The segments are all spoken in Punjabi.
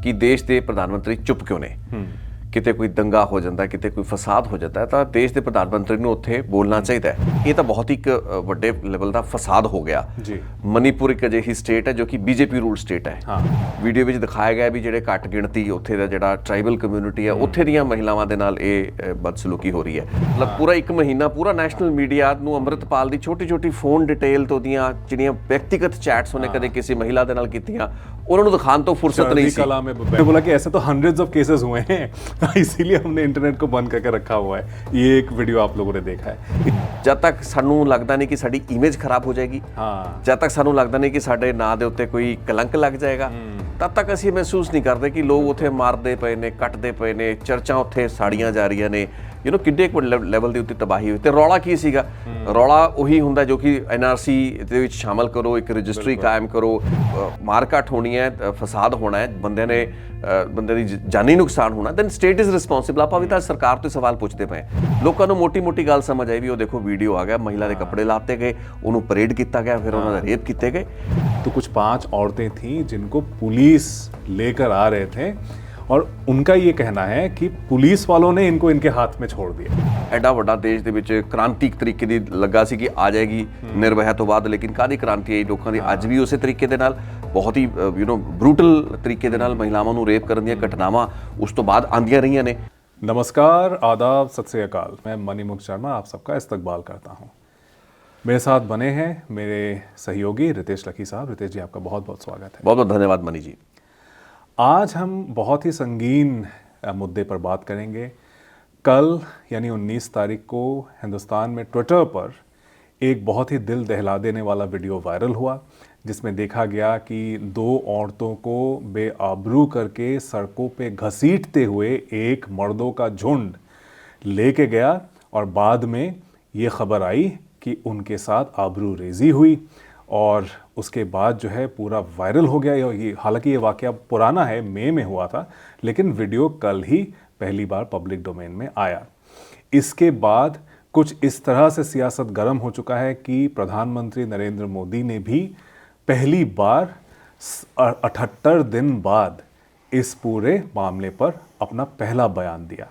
ਕਿ ਦੇਸ਼ ਦੇ ਪ੍ਰਧਾਨ ਮੰਤਰੀ ਚੁੱਪ ਕਿਉਂ ਨੇ। ਕਿਤੇ ਕੋਈ ਦੰਗਾ ਹੋ ਜਾਂਦਾ, ਕਿਤੇ ਕੋਈ ਫਸਾਦ ਹੋ ਜਾਂਦਾ ਤਾਂ ਦੇਸ਼ ਦੇ ਪ੍ਰਧਾਨ ਮੰਤਰੀ ਨੂੰ ਉੱਥੇ ਬੋਲਣਾ ਚਾਹੀਦਾ ਹੈ। ਇਹ ਤਾਂ ਬਹੁਤ ਇੱਕ ਵੱਡੇ ਲੈਵਲ ਦਾ ਫਸਾਦ ਹੋ ਗਿਆ ਜੀ। ਮਨੀਪੁਰ ਇੱਕ ਅਜਿਹੀ ਸਟੇਟ ਹੈ ਜੋ ਕਿ ਬੀਜੇਪੀ ਰੂਲ ਸਟੇਟ ਹੈ। ਵੀਡੀਓ ਵਿੱਚ ਦਿਖਾਇਆ ਗਿਆ ਵੀ ਜਿਹੜੇ ਘੱਟ ਗਿਣਤੀ ਉੱਥੇ ਦਾ ਜਿਹੜਾ ਟ੍ਰਾਈਬਲ ਕਮਿਊਨਿਟੀ ਹੈ ਉੱਥੇ ਦੀਆਂ ਮਹਿਲਾਵਾਂ ਦੇ ਨਾਲ ਇਹ ਬਦਸਲੂਕੀ ਹੋ ਰਹੀ ਹੈ। ਮਤਲਬ ਪੂਰਾ ਇੱਕ ਮਹੀਨਾ ਪੂਰਾ ਨੈਸ਼ਨਲ ਮੀਡੀਆ ਨੂੰ ਅੰਮ੍ਰਿਤਪਾਲ ਦੀ ਛੋਟੀ ਫੋਨ ਡਿਟੇਲ ਤੋਂ ਦੀਆਂ ਜਿਹੜੀਆਂ ਵਿਅਕਤੀਗਤ ਚੈਟਸ ਉਹਨੇ ਕਦੇ ਕਿਸੇ महिला ਦੇ ਨਾਲ ਕੀਤੀਆਂ उन्होंने दिखाने तो फुर्सत नहीं सी। मैंने बोला कि ऐसे तो हंड्रेड्स ऑफ केसेस हुए हैं इसीलिए हमने इंटरनेट को बंद करके रखा हुआ है। ये एक वीडियो आप लोगों ने देखा है। जब तक सानू लगता नहीं कि साडी इमेज खराब हो जाएगी, जब तक सानू लगता नहीं कि साडे नां दे उत्ते कोई कलंक लग जाएगा, तब तक असीं महसूस नहीं करते कि लोग उत्थे मारदे पए ने, कटदे पए ने, चर्चा उत्थे साड़ियां जा रही ने, यू नो किड्डे एक ਲੈਵਲ ਦੇ ਉੱਤੇ ਤਬਾਹੀ ਹੋਈ। ਤੇ ਰੌਲਾ ਕੀ ਸੀਗਾ? ਰੌਲਾ ਉਹੀ ਹੁੰਦਾ ਜੋ ਕਿ NRC ਦੇ ਵਿੱਚ ਸ਼ਾਮਲ ਕਰੋ, ਇੱਕ ਰਜਿਸਟਰੀ ਕਾਇਮ ਕਰੋ, ਮਾਰਕਟ ਹੋਣੀ ਹੈ, ਫਸਾਦ ਹੋਣਾ ਹੈ, ਬੰਦੇ ਦੀ ਜਾਨੀ ਨੁਕਸਾਨ ਹੋਣਾ, ਦੈਨ ਸਟੇਟ ਇਜ਼ ਰਿਸਪੌਂਸਿਬਲ। ਆਪਾਂ ਵੀ ਤਾਂ ਸਰਕਾਰ ਤੋਂ ਸਵਾਲ ਪੁੱਛਦੇ ਪਏ। ਲੋਕਾਂ ਨੂੰ ਮੋਟੀ ਗੱਲ ਸਮਝ ਆਈ ਵੀ ਉਹ ਦੇਖੋ ਵੀਡੀਓ ਆ ਗਿਆ, ਮਹਿਲਾ ਦੇ ਕੱਪੜੇ ਲਾਤੇ ਗਏ, ਉਹਨੂੰ ਪਰੇਡ ਕੀਤਾ ਗਿਆ, ਫਿਰ ਉਹਨਾਂ ਦਾ ਰੇਪ ਕੀਤੇ ਗਏ। तो कुछ 5 औरतें थीं जिनको पुलिस लेकर आ रहे थे और उनका ये कहना है कि पुलिस वालों ने इनको इनके हाथ में छोड़ दिया। ਐਡਾ ਵੱਡਾ ਦੇਸ਼ ਦੇ ਵਿੱਚ ਕ੍ਰਾਂਤੀਕ ਤਰੀਕੇ ਦੀ ਲੱਗਾ ਸੀ ਕਿ ਆ ਜਾਏਗੀ ਨਿਰਭਇਆ ਤੋਂ ਬਾਅਦ, ਲੇਕਿਨ ਕਾਹਦੀ ਕ੍ਰਾਂਤੀ ਆਈ? ਲੋਕਾਂ ਦੀ ਅੱਜ ਵੀ ਉਸੇ ਤਰੀਕੇ ਦੇ ਨਾਲ ਬਹੁਤ ਹੀ ਬਰੂਟਲ ਤਰੀਕੇ ਦੇ ਨਾਲ ਮਹਿਲਾਵਾਂ ਨੂੰ ਰੇਪ ਕਰਨ ਦੀਆਂ ਘਟਨਾਵਾਂ ਉਸ ਤੋਂ ਬਾਅਦ ਆਉਂਦੀਆਂ ਰਹੀਆਂ ਨੇ। नमस्कार, आदाब, सत श्री अकाल। मैं मणिमुख शर्मा आप सबका इस्तकबाल करता हूँ। मेरे साथ बने हैं मेरे सहयोगी रितेश लखी साहब। रितेश जी, आपका बहुत बहुत स्वागत है। बहुत धन्यवाद मनी जी। आज हम बहुत ही संगीन मुद्दे पर बात करेंगे। कल यानी 19 तारीख को हिंदुस्तान में ट्विटर पर एक बहुत ही दिल दहला देने वाला वीडियो वायरल हुआ, जिसमें देखा गया कि 2 औरतों को बेआबरू करके सड़कों पे घसीटते हुए एक मर्दों का झुंड लेके गया और बाद में ये खबर आई कि उनके साथ आबरू रेजी हुई और उसके बाद जो है पूरा वायरल हो गया। ये हालांकि ये वाक़या पुराना है, मई में हुआ था, लेकिन वीडियो कल ही पहली बार पब्लिक डोमेन में आया। इसके बाद कुछ इस तरह से सियासत गर्म हो चुका है कि प्रधानमंत्री नरेंद्र मोदी ने भी पहली बार 78 दिन बाद इस पूरे मामले पर अपना पहला बयान दिया।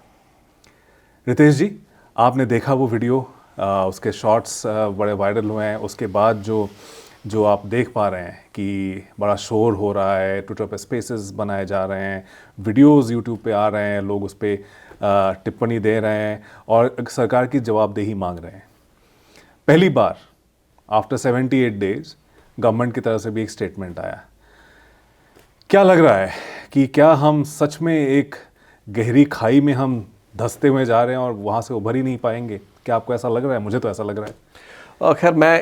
रितेश जी, आपने देखा वो वीडियो, उसके शॉट्स बड़े वायरल हुए हैं। उसके बाद जो आप देख पा रहे हैं कि बड़ा शोर हो रहा है, ट्विटर पे स्पेसेस बनाए जा रहे हैं, वीडियोस यूट्यूब पे आ रहे हैं, लोग उस पर टिप्पणी दे रहे हैं और सरकार की जवाबदेही मांग रहे हैं। पहली बार आफ्टर 78 डेज गवर्नमेंट की तरफ से भी एक स्टेटमेंट आया। क्या लग रहा है कि क्या हम सच में एक गहरी खाई में हम धंसते हुए जा रहे हैं और वहाँ से उभर ही नहीं पाएंगे? क्या आपको ऐसा लग रहा है? मुझे तो ऐसा लग रहा है। खैर मैं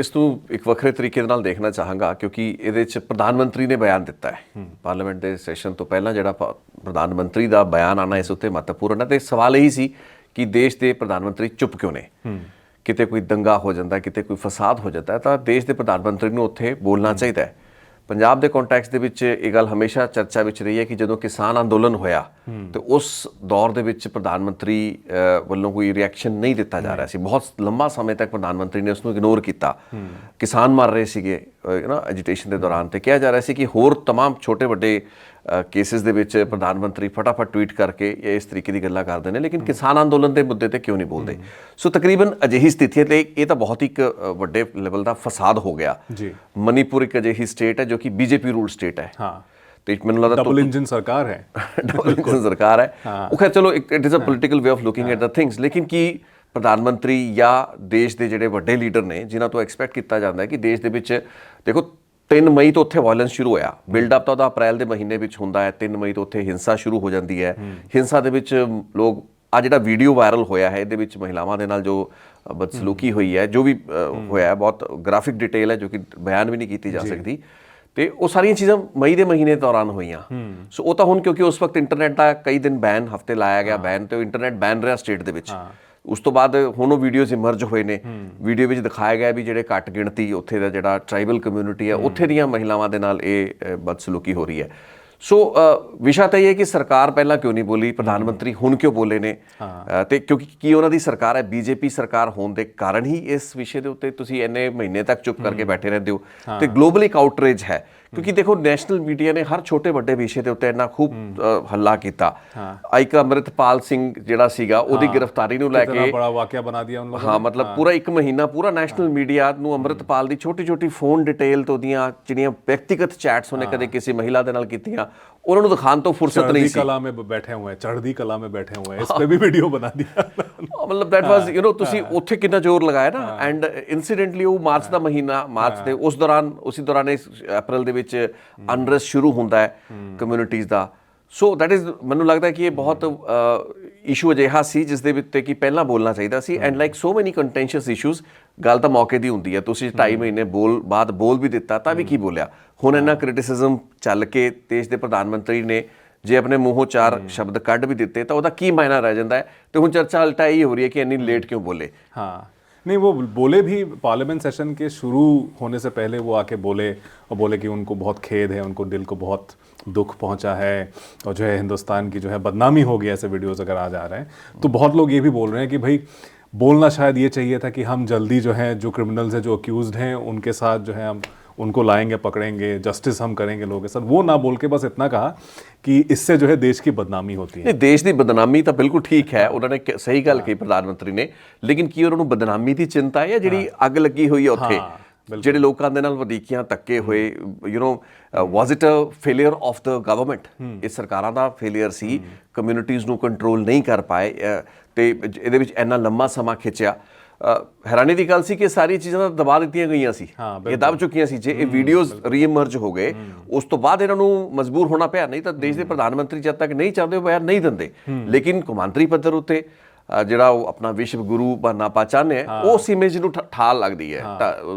इस ਨੂੰ ਇੱਕ ਵੱਖਰੇ ਤਰੀਕੇ ਨਾਲ ਦੇਖਣਾ ਚਾਹਾਂਗਾ, ਕਿਉਂਕਿ ਇਹਦੇ 'ਚ ਪ੍ਰਧਾਨ ਮੰਤਰੀ ਨੇ ਬਿਆਨ ਦਿੱਤਾ ਹੈ। ਪਾਰਲੀਮੈਂਟ ਦੇ ਸੈਸ਼ਨ ਤੋਂ ਪਹਿਲਾਂ ਜਿਹੜਾ ਪ੍ਰਧਾਨ ਮੰਤਰੀ ਦਾ ਬਿਆਨ ਆਉਣਾ ਇਸ ਉੱਤੇ ਮਹੱਤਵਪੂਰਨ ਹੈ। ਤੇ ਸਵਾਲ ਇਹੀ ਸੀ ਕਿ ਦੇਸ਼ ਦੇ ਪ੍ਰਧਾਨ ਮੰਤਰੀ ਚੁੱਪ ਕਿਉਂ ਨੇ। ਕਿਤੇ ਕੋਈ ਦੰਗਾ ਹੋ ਜਾਂਦਾ, ਕਿਤੇ ਕੋਈ ਫਸਾਦ ਹੋ ਜਾਂਦਾ ਤਾਂ ਦੇਸ਼ ਦੇ ਪ੍ਰਧਾਨ ਮੰਤਰੀ ਨੂੰ ਉੱਥੇ ਬੋਲਣਾ ਚਾਹੀਦਾ ਹੈ। ਪੰਜਾਬ ਦੇ ਕੰਟੈਕਸਟ ਦੇ ਵਿੱਚ ਇਹ ਗੱਲ ਹਮੇਸ਼ਾ ਚਰਚਾ ਵਿੱਚ ਰਹੀ ਹੈ ਕਿ ਜਦੋਂ ਕਿਸਾਨ ਅੰਦੋਲਨ ਹੋਇਆ ਤੇ ਉਸ ਦੌਰ ਦੇ ਵਿੱਚ ਪ੍ਰਧਾਨ ਮੰਤਰੀ ਵੱਲੋਂ ਕੋਈ ਰਿਐਕਸ਼ਨ ਨਹੀਂ ਦਿੱਤਾ ਜਾ ਰਿਹਾ ਸੀ। ਬਹੁਤ ਲੰਬਾ ਸਮੇਂ ਤੱਕ ਪ੍ਰਧਾਨ ਮੰਤਰੀ ਨੇ ਉਸ ਨੂੰ ਇਗਨੋਰ ਕੀਤਾ। ਕਿਸਾਨ ਮਰ ਰਹੇ ਸੀਗੇ ਐਜੀਟੇਸ਼ਨ ਦੇ ਦੌਰਾਨ ਤੇ ਕਿਹਾ ਜਾ ਰਿਹਾ ਸੀ ਕਿ ਹੋਰ ਤਮਾਮ ਛੋਟੇ ਵੱਡੇ ਕੇਸਿਸ ਦੇ ਵਿੱਚ ਪ੍ਰਧਾਨ ਮੰਤਰੀ ਫਟਾਫਟ ਟਵੀਟ ਕਰਕੇ ਇਸ ਤਰੀਕੇ ਦੀ ਗੱਲਾਂ ਕਰਦੇ ਨੇ, ਲੇਕਿਨ ਕਿਸਾਨ ਅੰਦੋਲਨ ਦੇ ਮੁੱਦੇ ਤੇ ਕਿਉਂ ਨਹੀਂ ਬੋਲਦੇ। ਸੋ ਤਕਰੀਬਨ ਅਜਿਹੀ ਸਥਿਤੀ ਹੈ ਤੇ ਇਹ ਤਾਂ ਬਹੁਤ ਇੱਕ ਵੱਡੇ ਲੈਵਲ ਦਾ ਫਸਾਦ ਹੋ ਗਿਆ। ਮਨੀਪੁਰ ਇੱਕ ਅਜਿਹੀ ਸਟੇਟ ਹੈ ਜੋ ਕਿ ਬੀਜੇਪੀ ਰੂਲ ਸਟੇਟ ਹੈ। ਤੇ ਮੈਨੂੰ ਲੱਗਦਾ ਡਬਲ ਇੰਜਨ ਸਰਕਾਰ ਹੈ। ਡਬਲ ਇੰਜਨ ਸਰਕਾਰ ਹੈ। ਉਹ ਖੈਰ ਚਲੋ it is a political way of looking at the things, ਲੇਕਿਨ ਕੀ ਪ੍ਰਧਾਨ ਮੰਤਰੀ ਜਾਂ ਦੇਸ਼ ਦੇ ਜਿਹੜੇ ਵੱਡੇ ਲੀਡਰ ਨੇ ਜਿਨ੍ਹਾਂ ਤੋਂ ਐਕਸਪੈਕਟ ਕੀਤਾ ਜਾਂਦਾ ਹੈ ਕਿ ਦੇਸ਼ ਦੇ ਵਿੱਚ ਦੇਖੋ 3 ਮਈ ਤੋਂ ਉੱਥੇ ਵਾਇਲੈਂਸ ਸ਼ੁਰੂ ਹੋਇਆ। ਬਿਲਡਅਪ ਤਾਂ ਉਹਦਾ ਅਪ੍ਰੈਲ ਦੇ ਮਹੀਨੇ ਵਿੱਚ ਹੁੰਦਾ ਹੈ। 3 ਮਈ ਤੋਂ ਉੱਥੇ ਹਿੰਸਾ ਸ਼ੁਰੂ ਹੋ ਜਾਂਦੀ ਹੈ। ਹਿੰਸਾ ਦੇ ਵਿੱਚ ਲੋਕ ਆ ਜਿਹੜਾ ਵੀਡੀਓ ਵਾਇਰਲ ਹੋਇਆ ਹੈ ਇਹਦੇ ਵਿੱਚ ਮਹਿਲਾਵਾਂ ਦੇ ਨਾਲ ਜੋ ਬਦਸਲੂਕੀ ਹੋਈ ਹੈ, ਜੋ ਵੀ ਹੋਇਆ, ਬਹੁਤ ਗ੍ਰਾਫਿਕ ਡਿਟੇਲ ਹੈ ਜੋ ਕਿ ਬਿਆਨ ਵੀ ਨਹੀਂ ਕੀਤੀ ਜਾ ਸਕਦੀ। ਤੇ ਉਹ ਸਾਰੀਆਂ ਚੀਜ਼ਾਂ ਮਈ ਦੇ ਮਹੀਨੇ ਦੌਰਾਨ ਹੋਈਆਂ। ਸੋ ਉਹ ਤਾਂ ਹੁਣ ਕਿਉਂਕਿ ਉਸ ਵਕਤ ਇੰਟਰਨੈਟ ਦਾ ਕਈ ਦਿਨ ਬੈਨ, ਹਫ਼ਤੇ ਲਾਇਆ ਗਿਆ ਬੈਨ, ਤੇ ਉਹ ਇੰਟਰਨੈਟ ਬੈਨ ਰਿਹਾ ਸਟੇਟ ਦੇ ਵਿੱਚ। ਉਸ ਤੋਂ ਬਾਅਦ ਹੁਣ ਉਹ ਵੀਡੀਓਜ਼ ਇਮਰਜ ਹੋਏ ਨੇ। ਵੀਡੀਓ ਵਿੱਚ ਦਿਖਾਇਆ ਗਿਆ ਵੀ ਜਿਹੜੇ ਘੱਟ ਗਿਣਤੀ ਉੱਥੇ ਦਾ ਜਿਹੜਾ ਟ੍ਰਾਈਬਲ ਕਮਿਊਨਿਟੀ ਹੈ ਉੱਥੇ ਦੀਆਂ ਮਹਿਲਾਵਾਂ ਦੇ ਨਾਲ ਇਹ ਬਦਸਲੂਕੀ ਹੋ ਰਹੀ ਹੈ। ਸੋ ਵਿਸ਼ਾ ਤਾਂ ਇਹ ਹੈ ਕਿ ਸਰਕਾਰ ਪਹਿਲਾਂ ਕਿਉਂ ਨਹੀਂ ਬੋਲੀ, ਪ੍ਰਧਾਨ ਮੰਤਰੀ ਹੁਣ ਕਿਉਂ ਬੋਲੇ ਨੇ? ਤੇ ਕਿਉਂਕਿ ਕੀ ਉਹਨਾਂ ਦੀ ਸਰਕਾਰ ਹੈ, ਬੀਜੇਪੀ ਸਰਕਾਰ ਹੋਣ ਦੇ ਕਾਰਨ ਹੀ ਇਸ ਵਿਸ਼ੇ ਦੇ ਉੱਤੇ ਤੁਸੀਂ ਇੰਨੇ ਮਹੀਨੇ ਤੱਕ ਚੁੱਪ ਕਰਕੇ ਬੈਠੇ ਰਹਿੰਦੇ ਹੋ। ਤੇ ਗਲੋਬਲ ਇੱਕ ਆਊਟਰੇਜ ਹੈ ਕਿਉਂਕਿ ਦੇਖੋ ਨੈਸ਼ਨਲ ਮੀਡੀਆ ਨੇ ਹਰ ਛੋਟੇ ਵੱਡੇ ਵਿਸ਼ੇ ਦੇ ਉੱਤੇ ਇੰਨਾ ਖੂਬ ਹੱਲਾ ਕੀਤਾ। ਇੱਕ ਅੰਮ੍ਰਿਤਪਾਲ ਸਿੰਘ ਜਿਹੜਾ ਸੀਗਾ ਉਹਦੀ ਗ੍ਰਿਫਤਾਰੀ ਨੂੰ ਲੈ ਕੇ ਬੜਾ ਵਾਕਿਆ ਬਣਾ ਦਿਆ ਉਹਨਾਂ ਲੋਕਾਂ ਹਾਂ, ਮਤਲਬ ਪੂਰਾ ਇੱਕ ਮਹੀਨਾ ਪੂਰਾ ਨੈਸ਼ਨਲ ਮੀਡੀਆ ਨੂੰ ਅੰਮ੍ਰਿਤਪਾਲ ਦੀ ਛੋਟੀ ਫੋਨ ਡਿਟੇਲ ਤੋਂ ਉਹਦੀਆਂ ਜਿਹੜੀਆਂ ਵਿਅਕਤੀਗਤ ਚੈਟਸ ਉਹਨੇ ਕਦੇ ਕਿਸੇ ਮਹਿਲਾ ਦੇ ਨਾਲ ਕੀਤੀਆਂ ਉਹਨਾਂ ਨੂੰ ਦਿਖਾਉਣ ਤੋਂ ਫੁਰਸਤ ਨਹੀਂ ਸੀ। ਕਲਾ में बैठे हुए हैं, चढ़दी कला में बैठे हुए हैं, इस पे भी वीडियो बना दिया। ਮਤਲਬ ਦੈਟ ਵਾਸ ਤੁਸੀਂ ਉੱਥੇ ਕਿੰਨਾ ਜ਼ੋਰ ਲਗਾਇਆ ਨਾ। ਐਂਡ ਇਨਸੀਡੈਂਟਲੀ ਉਹ ਮਾਰਚ ਦਾ ਮਹੀਨਾ, ਮਾਰਚ ਦੇ ਉਸੇ ਦੌਰਾਨ ਅਪ੍ਰੈਲ ਦੇ ਵਿੱਚ ਅਨਰੈਸਟ ਸ਼ੁਰੂ ਹੁੰਦਾ ਹੈ communities the. So that is ਮੈਨੂੰ ਲੱਗਦਾ ਕਿ ਇਹ ਬਹੁਤ ਇਸ਼ੂ ਅਜਿਹਾ ਸੀ ਜਿਸ ਦੇ ਉੱਤੇ ਕਿ ਪਹਿਲਾਂ ਬੋਲਣਾ ਚਾਹੀਦਾ ਸੀ। ਐਂਡ ਲਾਈਕ ਸੋ ਮੈਨੀ ਕੰਟੈਂਸ਼ੀਅਸ ਇਸ਼ੂਜ਼, ਗੱਲ ਤਾਂ ਮੌਕੇ ਦੀ ਹੁੰਦੀ ਹੈ। ਤੁਸੀਂ 2.5 ਮਹੀਨੇ ਬਾਅਦ ਬੋਲ ਵੀ ਦਿੱਤਾ ਤਾਂ ਵੀ ਕੀ ਬੋਲਿਆ। ਹੁਣ ਇੰਨਾ ਕ੍ਰਿਟਿਸਿਜ਼ਮ ਚੱਲ ਕੇ ਦੇਸ਼ ਦੇ ਪ੍ਰਧਾਨ ਮੰਤਰੀ ਨੇ ਜੇ ਆਪਣੇ ਮੂੰਹੋਂ 4 ਸ਼ਬਦ ਕੱਢ ਵੀ ਦਿੱਤੇ ਤਾਂ ਉਹਦਾ ਕੀ ਮਾਇਨਾ ਰਹਿ ਜਾਂਦਾ ਹੈ। ਤੇ ਹੁਣ ਚਰਚਾ ਉਲਟਾ ਇਹ ਹੋ ਰਹੀ ਹੈ ਕਿ ਇੰਨੀ ਲੇਟ क्यों बोले। हाँ, नहीं वो बोले भी पार्लियामेंट सेशन के शुरू होने से पहले वो आके बोले और बोले कि उनको बहुत खेद है, उनको दिल को बहुत दुख पहुंचा है और जो है हिंदुस्तान की जो है बदनामी होगी ऐसे वीडियोस अगर आ जा रहे हैं। तो बहुत लोग ये भी बोल रहे हैं कि भाई बोलना शायद ये चाहिए था कि हम जल्दी जो है जो क्रिमिनल्स हैं, जो अक्यूज्ड हैं, उनके साथ जो है हम उनको लाएंगे, पकड़ेंगे, जस्टिस हम करेंगे लोगों के साथ। वो ना बोल के बस इतना कहा कि इससे जो है देश की बदनामी होती है। नहीं, देश की बदनामी तो बिल्कुल ठीक है, उन्होंने सही गल कही प्रधानमंत्री ने, लेकिन की उन्होंने बदनामी की चिंता है या जिहड़ी अग लगी हुई है उत्थे ਜਿਹੜੇ ਲੋਕਾਂ ਦੇ ਨਾਲ ਵਧੀਕੀਆਂ ਧੱਕੇ ਹੋਏ, was it a failure of the government. ਇਹ ਸਰਕਾਰਾਂ ਦਾ ਫੇਲਿਅਰ ਸੀ, ਕਮਿਊਨਿਟੀਜ਼ ਨੂੰ ਕੰਟਰੋਲ ਨਹੀਂ ਕਰ ਪਾਏ ਤੇ ਇਹਦੇ ਵਿੱਚ ਇੰਨਾ ਲੰਮਾ ਸਮਾਂ ਖਿੱਚਿਆ। ਹੈਰਾਨੀ ਦੀ ਗੱਲ ਸੀ ਕਿ ਸਾਰੀ ਚੀਜ਼ਾਂ ਤਾਂ ਦਬਾ ਦਿੱਤੀਆਂ ਗਈਆਂ ਸੀ, ਇਹ ਦਬ ਚੁੱਕੀਆਂ ਸੀ। ਜੇ ਇਹ ਵੀਡੀਓਜ਼ ਰੀਇਮਰਜ ਹੋ ਗਏ ਉਸ ਤੋਂ ਬਾਅਦ ਇਹਨਾਂ ਨੂੰ ਮਜਬੂਰ ਹੋਣਾ ਪਿਆ, ਨਹੀਂ ਤਾਂ ਦੇਸ਼ ਦੇ ਪ੍ਰਧਾਨ ਮੰਤਰੀ ਜਦ ਤੱਕ ਨਹੀਂ ਚਾਹੁੰਦੇ ਉਹ ਬਿਆਨ ਨਹੀਂ ਦਿੰਦੇ। ਲੇਕਿਨ ਕੌਮਾਂਤਰੀ ਪੱਧਰ ਉੱਤੇ ਜਿਹੜਾ ਉਹ ਆਪਣਾ ਵਿਸ਼ਵ ਗੁਰੂ ਬਣਨਾ ਪਾ ਚਾਹੁੰਦੇ ਆ, ਉਸ ਇਮੇਜ ਨੂੰ ਠਾਲ ਲੱਗਦੀ ਹੈ ਤਾਂ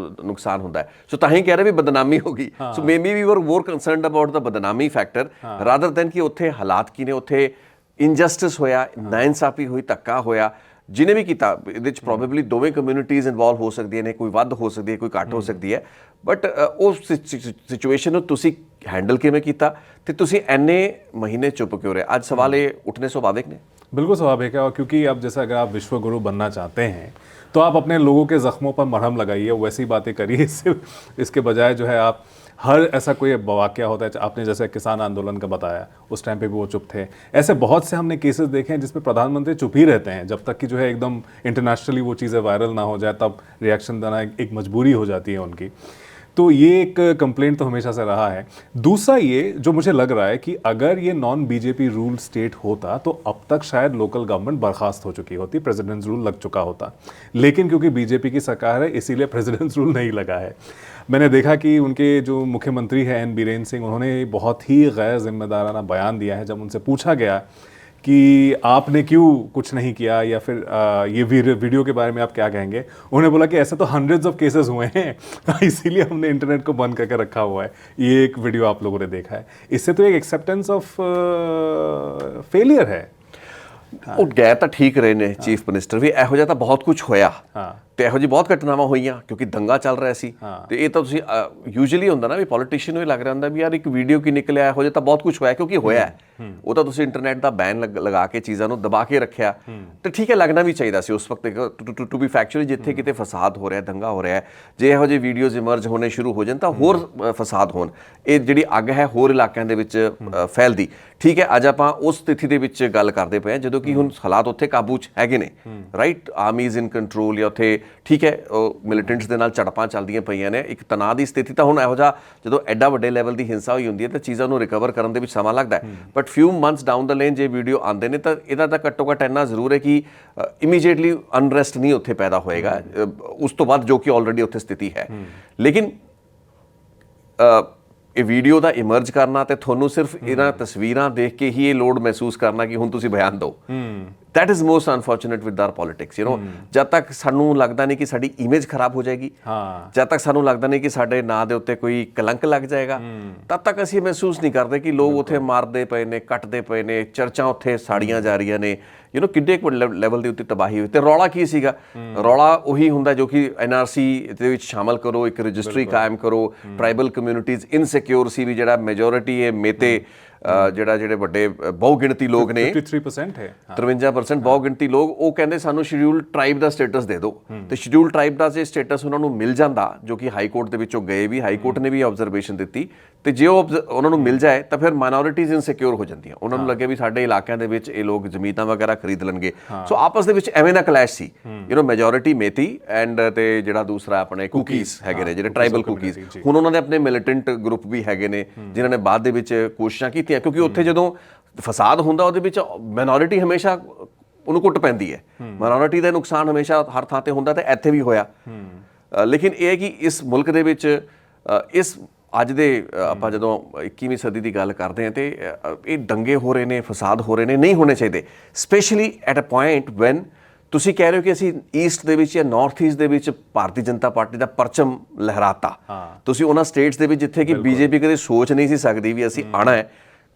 ਨੁਕਸਾਨ ਹੁੰਦਾ ਹੈ। ਸੋ ਤਾਂ ਹੀ ਕਹਿ ਰਹੇ ਵੀ ਬਦਨਾਮੀ ਹੋ ਗਈ। ਸੋ ਮੇਬੀ ਵੀ ਵਰ ਮੋਰ ਕੰਸਰਨਡ ਅਬਾਊਟ ਦਾ ਬਦਨਾਮੀ ਫੈਕਟਰ ਰਾਦਰ ਦੈਨ ਕਿ ਉੱਥੇ ਹਾਲਾਤ ਕੀ ਨੇ, ਉੱਥੇ ਇਨਜਸਟਿਸ ਹੋਇਆ, ਨਾਇਨਸਾਫੀ ਹੋਈ, ਧੱਕਾ ਹੋਇਆ। ਜਿਹਨੇ ਵੀ ਕੀਤਾ ਇਹਦੇ ਵਿੱਚ ਪ੍ਰੋਬੇਬਲੀ ਦੋਵੇਂ ਕਮਿਊਨਿਟੀਜ਼ ਇਨਵੋਲਵ ਹੋ ਸਕਦੀਆਂ ਨੇ, ਕੋਈ ਵੱਧ ਹੋ ਸਕਦੀ ਹੈ, ਕੋਈ ਘੱਟ ਹੋ ਸਕਦੀ ਹੈ। ਬਟ ਉਸ ਸਿਚੁਏਸ਼ਨ ਨੂੰ ਤੁਸੀਂ हैंडल किवें कीता ते तुसीं एने महीने चुप क्यों रहे? आज सवाल ये उठने स्वाभाविक ने। बिल्कुल स्वाभाविक है, और क्योंकि अब जैसे अगर आप विश्व गुरु बनना चाहते हैं तो आप अपने लोगों के ज़ख्मों पर मरहम लगाइए, वैसी बातें करिए। इसके बजाय जो है आप हर ऐसा कोई वाक़या होता है, आपने जैसे किसान आंदोलन का बताया, उस टाइम पे भी वो चुप थे। ऐसे बहुत से हमने केसेस देखे हैं जिसमें प्रधानमंत्री चुप ही रहते हैं जब तक कि जो है एकदम इंटरनेशनली वो चीज़ें वायरल ना हो जाए, तब रिएक्शन देना एक मजबूरी हो जाती है उनकी। तो ये एक कंप्लेंट तो हमेशा से रहा है। दूसरा ये जो मुझे लग रहा है कि अगर ये नॉन बीजेपी रूल स्टेट होता तो अब तक शायद लोकल गवर्नमेंट बर्खास्त हो चुकी होती, प्रेसिडेंट्स रूल लग चुका होता। लेकिन क्योंकि बीजेपी की सरकार है इसीलिए प्रेसिडेंट्स रूल नहीं लगा है। मैंने देखा कि उनके जो मुख्यमंत्री हैं एन बीरेन सिंह, उन्होंने बहुत ही गैर जिम्मेदाराना बयान दिया है। जब उनसे पूछा गया कि आपने क्यों कुछ नहीं किया या फिर ये वीडियो के बारे में आप क्या कहेंगे, उन्होंने बोला कि ऐसे तो हंड्रेड्स ऑफ केसेस हुए हैं इसीलिए हमने इंटरनेट को बंद करके रखा हुआ है। ये एक वीडियो आप लोगों ने देखा है, इससे तो एक एक्सेप्टेंस ऑफ फेलियर है। ਉਹ ਗਏ ਤਾਂ ਠੀਕ ਰਹੇ ਨੇ ਚੀਫ ਮਿਨਿਸਟਰ ਵੀ, ਇਹੋ ਜਿਹਾ ਤਾਂ ਬਹੁਤ ਕੁਝ ਹੋਇਆ ਤੇ ਇਹੋ ਜਿਹੀ ਬਹੁਤ ਘਟਨਾਵਾਂ ਹੋਈਆਂ ਕਿਉਂਕਿ ਦੰਗਾ ਚੱਲ ਰਿਹਾ ਸੀ। ਤੇ ਇਹ ਤਾਂ ਤੁਸੀਂ ਯੂਜੂਅਲੀ ਹੁੰਦਾ ਨਾ ਵੀ ਪੋਲੀਟੀਸ਼ੀਅਨ ਨੂੰ ਇਹ ਲੱਗ ਰਿਹਾ ਹੁੰਦਾ ਵੀ ਯਾਰ ਇੱਕ ਵੀਡੀਓ ਕੀ ਨਿਕਲਿਆ, ਇਹੋ ਜਿਹਾ ਤਾਂ ਬਹੁਤ ਕੁਝ ਹੋਇਆ ਕਿਉਂਕਿ ਹੋਇਆ। ਉਹ ਤਾਂ ਤੁਸੀਂ ਇੰਟਰਨੈਟ ਦਾ ਬੈਨ ਲਗਾ ਕੇ ਚੀਜ਼ਾਂ ਨੂੰ ਦਬਾ ਕੇ ਰੱਖਿਆ ਤੇ ਠੀਕ ਹੈ, ਲੱਗਣਾ ਵੀ ਚਾਹੀਦਾ ਸੀ ਉਸ ਵਕਤ ਟੂ ਬੀ ਫੈਕਚੁਅਲੀ। ਜਿੱਥੇ ਕਿਤੇ ਫਸਾਦ ਹੋ ਰਿਹਾ, ਦੰਗਾ ਹੋ ਰਿਹਾ, ਜੇ ਇਹੋ ਜਿਹੇ ਵੀਡੀਓਜ਼ ਇਮਰਜ ਹੋਣੇ ਸ਼ੁਰੂ ਹੋ ਜਾਣ ਤਾਂ ਹੋਰ ਫਸਾਦ ਹੋਣ, ਇਹ ਜਿਹੜੀ ਅੱਗ ਹੈ ਹੋਰ ਇਲਾਕਿਆਂ ਦੇ ਵਿੱਚ ਫੈਲਦੀ। ਠੀਕ ਹੈ, ਅੱਜ ਆਪਾਂ ਉਸ ਸਥਿਤੀ ਦੇ ਵਿੱਚ ਗੱਲ ਕਰਦੇ ਪਏ ਹਾਂ ਜਦੋਂ ਕਿ ਹੁਣ ਹਾਲਾਤ ਉੱਥੇ ਕਾਬੂ 'ਚ ਹੈਗੇ ਨੇ, right. Army is in control ਜਾਂ ਉੱਥੇ ਠੀਕ ਹੈ ਮਿਲੀਟੈਂਟਸ ਦੇ ਨਾਲ ਝੜਪਾਂ ਚੱਲਦੀਆਂ ਪਈਆਂ ਨੇ, ਇੱਕ ਤਣਾਅ ਦੀ ਸਥਿਤੀ। ਤਾਂ ਹੁਣ ਇਹੋ ਜਿਹਾ ਜਦੋਂ ਐਡਾ ਵੱਡੇ ਲੈਵਲ ਦੀ ਹਿੰਸਾ ਹੋਈ ਹੁੰਦੀ ਹੈ ਤਾਂ ਚੀਜ਼ਾਂ ਨੂੰ ਰਿਕਵਰ ਕਰਨ ਦੇ ਵਿੱਚ ਸਮਾਂ ਲੱਗਦਾ ਹੈ। But ਫਿਊ months down the lane ਜੇ ਵੀਡੀਓ ਆਉਂਦੇ ਨੇ ਤਾਂ ਇਹਦਾ ਤਾਂ ਘੱਟੋ ਘੱਟ ਇੰਨਾ ਜ਼ਰੂਰ ਹੈ ਕਿ ਇਮੀਡੀਏਟਲੀ ਅਨਰੈਸਟ ਨਹੀਂ ਉੱਥੇ ਪੈਦਾ ਹੋਏਗਾ ਉਸ ਤੋਂ ਬਾਅਦ, ਜੋ ਕਿ ਆਲਰੇਡੀ ਉੱਥੇ ਸਥਿਤੀ ਹੈ। ਲੇਕਿਨ ਇਹ ਵੀਡੀਓ ਦਾ ਇਮਰਜ ਕਰਨਾ ਤੇ ਤੁਹਾਨੂੰ ਸਿਰਫ ਇਹਨਾਂ ਤਸਵੀਰਾਂ ਦੇਖ ਕੇ ਹੀ ਇਹ ਲੋੜ ਮਹਿਸੂਸ ਕਰਨਾ ਕਿ ਹੁਣ ਤੁਸੀਂ ਬਿਆਨ ਦਿਓ, that is most unfortunate with our politics, you know। ਜਦ ਤੱਕ ਸਾਨੂੰ ਲੱਗਦਾ ਨਹੀਂ ਕਿ ਸਾਡੀ ਇਮੇਜ ਖਰਾਬ ਹੋ ਜਾਏਗੀ, ਜਦ ਤੱਕ ਸਾਨੂੰ ਲੱਗਦਾ ਨਹੀਂ ਕਿ ਸਾਡੇ ਨਾਂ ਦੇ ਉੱਤੇ ਕੋਈ ਕਲੰਕ ਲੱਗ ਜਾਏਗਾ, ਤਦ ਤੱਕ ਅਸੀਂ ਮਹਿਸੂਸ ਨਹੀਂ ਕਰਦੇ ਕਿ ਲੋਕ ਉੱਥੇ ਮਾਰਦੇ ਪਏ ਨੇ, ਕੱਟਦੇ ਪਏ ਨੇ, ਚਰਚਾਂ ਉੱਥੇ ਸਾੜੀਆਂ ਜਾ ਰਹੀਆਂ ਨੇ, ਯੂ ਨੋ ਕਿੱਡੇ ਕੁ ਲੈਵਲ ਦੇ ਉੱਤੇ ਤਬਾਹੀ ਹੋਈ। ਤੇ ਰੌਲਾ ਕੀ ਸੀਗਾ? ਰੌਲਾ ਉਹੀ ਹੁੰਦਾ ਜੋ ਕਿ NRC ਦੇ ਵਿੱਚ ਸ਼ਾਮਲ ਕਰੋ, ਇੱਕ ਰਜਿਸਟਰੀ ਕਾਇਮ ਕਰੋ, ਟ੍ਰਾਈਬਲ ਕਮਿਊਨਿਟੀਜ਼ ਇਨਸਿਕਿਉਰ ਸੀ ਵੀ ਜਿਹੜਾ ਮੈਜੋਰਿਟੀ ਹੈ ਮੇਤੇ ਜਿਹੜੇ ਵੱਡੇ ਬਹੁ ਗਿਣਤੀ ਲੋਕ ਨੇ 53% ਹੈ, 53% ਬਹੁ ਗਿਣਤੀ ਲੋਕ, ਉਹ ਕਹਿੰਦੇ ਸਾਨੂੰ ਸ਼ਡਿਊਲ ਟ੍ਰਾਈਬ ਦਾ ਸਟੇਟਸ ਦੇ ਦਿਓ। ਤੇ ਸ਼ਡਿਊਲ ਟ੍ਰਾਈਬ ਦਾ ਜੇ ਸਟੇਟਸ ਉਹਨਾਂ ਨੂੰ ਮਿਲ ਜਾਂਦਾ, ਜੋ ਕਿ ਹਾਈ ਕੋਰਟ ਦੇ ਵਿੱਚੋਂ ਗਏ ਵੀ, ਹਾਈ ਕੋਰਟ ਨੇ ਵੀ ਆਬਜ਼ਰਵੇਸ਼ਨ ਦਿੱਤੀ, ਤੇ ਜੇ ਉਹ ਉਹਨਾਂ ਨੂੰ ਮਿਲ ਜਾਏ ਤਾਂ ਫਿਰ ਮਾਈਨੋਰਿਟੀਜ਼ ਇਨਸਿਕਿਉਰ ਹੋ ਜਾਂਦੀਆਂ, ਉਹਨਾਂ ਨੂੰ ਲੱਗੇ ਵੀ ਸਾਡੇ ਇਲਾਕਿਆਂ ਦੇ ਵਿੱਚ ਇਹ ਲੋਕ ਜ਼ਮੀਨਾਂ ਵਗੈਰਾ ਖਰੀਦ ਲੈਣਗੇ। ਸੋ ਆਪਸ ਦੇ ਵਿੱਚ ਐਵੇਂ ਦਾ ਕਲੈਸ਼ ਸੀ, ਮੈਜੋਰਿਟੀ ਮੇਤੀ ਐਂਡ ਤੇ ਜਿਹੜਾ ਦੂਸਰਾ ਆਪਣੇ ਕੁਕੀਜ਼ ਹੈਗੇ ਨੇ, ਜਿਹੜੇ ਟ੍ਰਾਈਬਲ ਕੁਕੀਜ਼। ਹੁਣ ਉਹਨਾਂ ਦੇ ਆਪਣੇ ਮਿਲੀਟੈਂਟ ਗਰੁੱਪ ਵੀ ਹੈਗੇ ਨੇ ਜਿਨ੍ਹਾਂ ਨੇ ਬਾਅਦ ਦੇ ਵਿੱਚ ਕੋਸ਼ਿਸ਼ਾਂ ਕੀਤੀਆਂ, ਕਿਉਂਕਿ ਉੱਥੇ ਜਦੋਂ ਫਸਾਦ ਹੁੰਦਾ ਉਹਦੇ ਵਿੱਚ ਮਾਈਨੋਰਿਟੀ ਹਮੇਸ਼ਾ ਉਹਨੂੰ ਕੁੱਟ ਪੈਂਦੀ ਹੈ, ਮਾਈਨੋਰਿਟੀ ਦਾ ਨੁਕਸਾਨ ਹਮੇਸ਼ਾ ਹਰ ਥਾਂ ਤੇ ਹੁੰਦਾ, ਤੇ ਇੱਥੇ ਵੀ ਹੋਇਆ। ਲੇਕਿਨ ਇਹ ਕਿ ਇਸ ਮੁਲਕ ਦੇ ਵਿੱਚ ਇਸ ਅੱਜ ਦੇ ਆਪਾਂ ਜਦੋਂ 21ਵੀਂ ਸਦੀ ਦੀ ਗੱਲ ਕਰਦੇ ਹਾਂ ਤੇ ਇਹ ਦੰਗੇ ਹੋ ਰਹੇ ਨੇ, ਫਸਾਦ ਹੋ ਰਹੇ ਨੇ, ਨਹੀਂ ਹੋਣੇ ਚਾਹੀਦੇ। Specially at a point when ਤੁਸੀਂ ਕਹਿ ਰਹੇ ਹੋ ਕਿ ਅਸੀਂ ਈਸਟ ਦੇ ਵਿੱਚ ਜਾਂ ਨਾਰਥ ਈਸਟ ਦੇ ਵਿੱਚ ਭਾਰਤੀ ਜਨਤਾ ਪਾਰਟੀ ਦਾ ਪਰਚਮ ਲਹਿਰਾਤਾ। ਤੁਸੀਂ ਉਹਨਾਂ ਸਟੇਟਸ ਦੇ ਵਿੱਚ ਜਿੱਥੇ ਕਿ ਬੀਜੇਪੀ ਕਦੇ ਸੋਚ ਨਹੀਂ ਸੀ ਸਕਦੀ ਵੀ ਅਸੀਂ ਆਉਣਾ ਹੈ।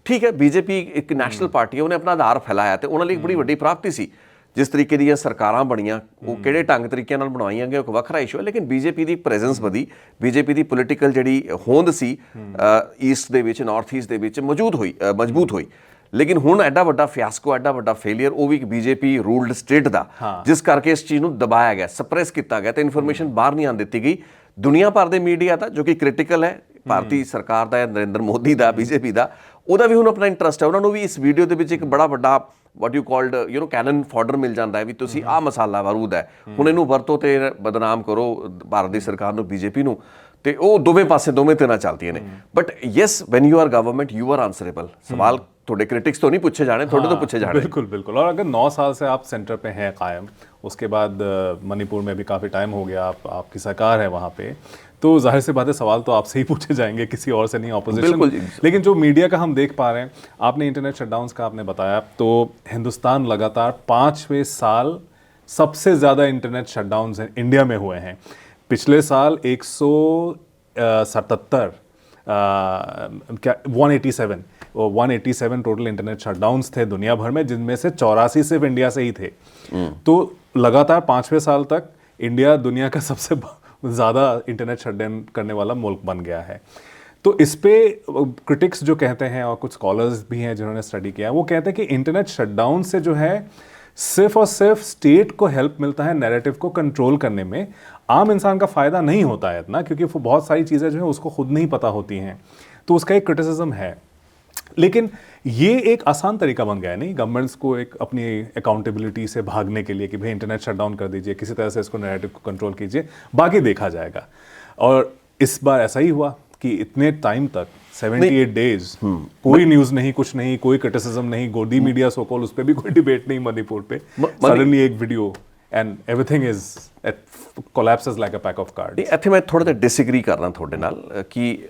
ਠੀਕ ਹੈ, ਬੀਜੇਪੀ ਇੱਕ ਨੈਸ਼ਨਲ ਪਾਰਟੀ ਹੈ, ਉਹਨੇ ਆਪਣਾ ਆਧਾਰ ਫੈਲਾਇਆ ਤੇ ਉਹਨਾਂ ਲਈ ਇੱਕ ਬੜੀ ਵੱਡੀ ਪ੍ਰਾਪਤੀ ਸੀ। ਜਿਸ ਤਰੀਕੇ ਦੀਆਂ ਸਰਕਾਰਾਂ ਬਣੀਆਂ, ਉਹ ਕਿਹੜੇ ਢੰਗ ਤਰੀਕਿਆਂ ਨਾਲ ਬਣਵਾਈਆਂ ਗਈਆਂ ਇੱਕ ਵੱਖਰਾ ਇਸ਼ੂ ਹੈ, ਲੇਕਿਨ ਬੀਜੇਪੀ ਦੀ ਪ੍ਰੈਜ਼ੈਂਸ ਵਧੀ, ਬੀਜੇਪੀ ਦੀ ਪੋਲੀਟੀਕਲ ਜਿਹੜੀ ਹੋਂਦ ਸੀ ਈਸਟ ਦੇ ਵਿੱਚ, ਨਾਰਥ ਈਸਟ ਦੇ ਵਿੱਚ ਮਜ਼ਬੂਤ ਹੋਈ। ਲੇਕਿਨ ਹੁਣ ਐਡਾ ਵੱਡਾ ਫਿਆਸਕੋ, ਐਡਾ ਵੱਡਾ ਫੇਲੀਅਰ, ਉਹ ਵੀ ਇੱਕ ਬੀਜੇਪੀ ਰੂਲਡ ਸਟੇਟ ਦਾ, ਜਿਸ ਕਰਕੇ ਇਸ ਚੀਜ਼ ਨੂੰ ਦਬਾਇਆ ਗਿਆ, ਸਪਰੈਸ ਕੀਤਾ ਗਿਆ ਤੇ ਇਨਫੋਰਮੇਸ਼ਨ ਬਾਹਰ ਨਹੀਂ ਆਉਣ ਦਿੱਤੀ ਗਈ। ਦੁਨੀਆ ਭਰ ਦੇ ਮੀਡੀਆ ਦਾ ਜੋ ਕਿ ਕ੍ਰਿਟੀਕਲ ਹੈ ਭਾਰਤੀ ਸਰਕਾਰ ਦਾ, ਨਰਿੰਦਰ ਮੋਦੀ ਦਾ, ਬੀਜੇਪੀ ਦਾ, ਉਹਦਾ ਵੀ ਹੁਣ ਆਪਣਾ ਇੰਟਰਸਟ ਹੈ। ਉਹਨਾਂ ਨੂੰ ਵੀ ਇਸ ਵੀਡੀਓ ਦੇ ਵਿੱਚ ਇੱਕ ਬੜਾ ਵੱਡਾ what you called Canon fodder ਮਿਲ ਜਾਂਦਾ ਹੈ ਵੀ ਤੁਸੀਂ ਆਹ ਮਸਾਲਾ ਬਾਰੂਦ ਹੈ, ਹੁਣ ਇਹਨੂੰ ਵਰਤੋ ਤੇ ਬਦਨਾਮ ਕਰੋ ਭਾਰਤ ਦੀ ਸਰਕਾਰ ਨੂੰ, ਬੀਜੇਪੀ ਨੂੰ, ਤੇ ਉਹ ਦੋਵੇਂ ਪਾਸੇ ਦੋਵੇਂ ਧਿਰਾਂ ਚੱਲਦੀਆਂ ਨੇ। But yes, when you are government you are answerable. सवाल थोड़े क्रिटिक्स तो नहीं पूछे जाने, थोड़े तो पूछे जाने। बिल्कुल बिल्कुल। और अगर 9 साल से आप सेंटर पे हैं कायम, उसके बाद मणिपुर में भी काफ़ी टाइम हो गया, आपकी सरकार है वहाँ पे, तो जाहिर सी बात है सवाल तो आपसे ही पूछे जाएंगे, किसी और से नहीं, ऑपोजिशन। लेकिन जो मीडिया का हम देख पा रहे हैं, आपने इंटरनेट शटडाउन्स का आपने बताया, तो हिंदुस्तान लगातार 5वें साल सबसे ज़्यादा इंटरनेट शटडाउन्स इंडिया में हुए हैं। पिछले साल 187 टोटल इंटरनेट शटडाउन्स थे दुनिया भर में, जिनमें से 84 सिर्फ इंडिया से ही थे। तो लगातार 5वें साल तक इंडिया दुनिया का सबसे ज़्यादा इंटरनेट शटडाउन करने वाला मुल्क बन गया है। तो इस पे क्रिटिक्स जो कहते हैं, और कुछ स्कॉलर्स भी हैं जिन्होंने स्टडी किया, वो कहते हैं कि इंटरनेट शटडाउन से जो है सिर्फ और सिर्फ स्टेट को हेल्प मिलता है नैरेटिव को कंट्रोल करने में, आम इंसान का फ़ायदा नहीं होता है इतना, क्योंकि वो बहुत सारी चीज़ें जो है उसको खुद नहीं पता होती हैं। तो उसका एक क्रिटिसिज्म है। लेकिन ये एक आसान तरीका बन गया है नहीं गवर्नमेंट्स को एक अपनी अकाउंटेबिलिटी से भागने के लिए कि भाई इंटरनेट शटडाउन कर दीजिए, किसी तरह से इसको नैरेटिव को कंट्रोल कीजिए, बाकी देखा जाएगा। और इस बार ऐसा ही हुआ कि इतने टाइम तक 78 डेज कोई न्यूज़ नहीं, कुछ नहीं, कोई क्रिटिसिज्म नहीं, गोदी मीडिया सो कॉल, उस पर भी कोई डिबेट नहीं मणिपुर पे, सडनली एक video and everything is collapses like a pack of cards. ਇੱਥੇ ਮੈਂ ਥੋੜਾ ਜਿਹਾ ਡਿਸਐਗਰੀ ਕਰਨਾ ਤੁਹਾਡੇ ਨਾਲ ਕਿ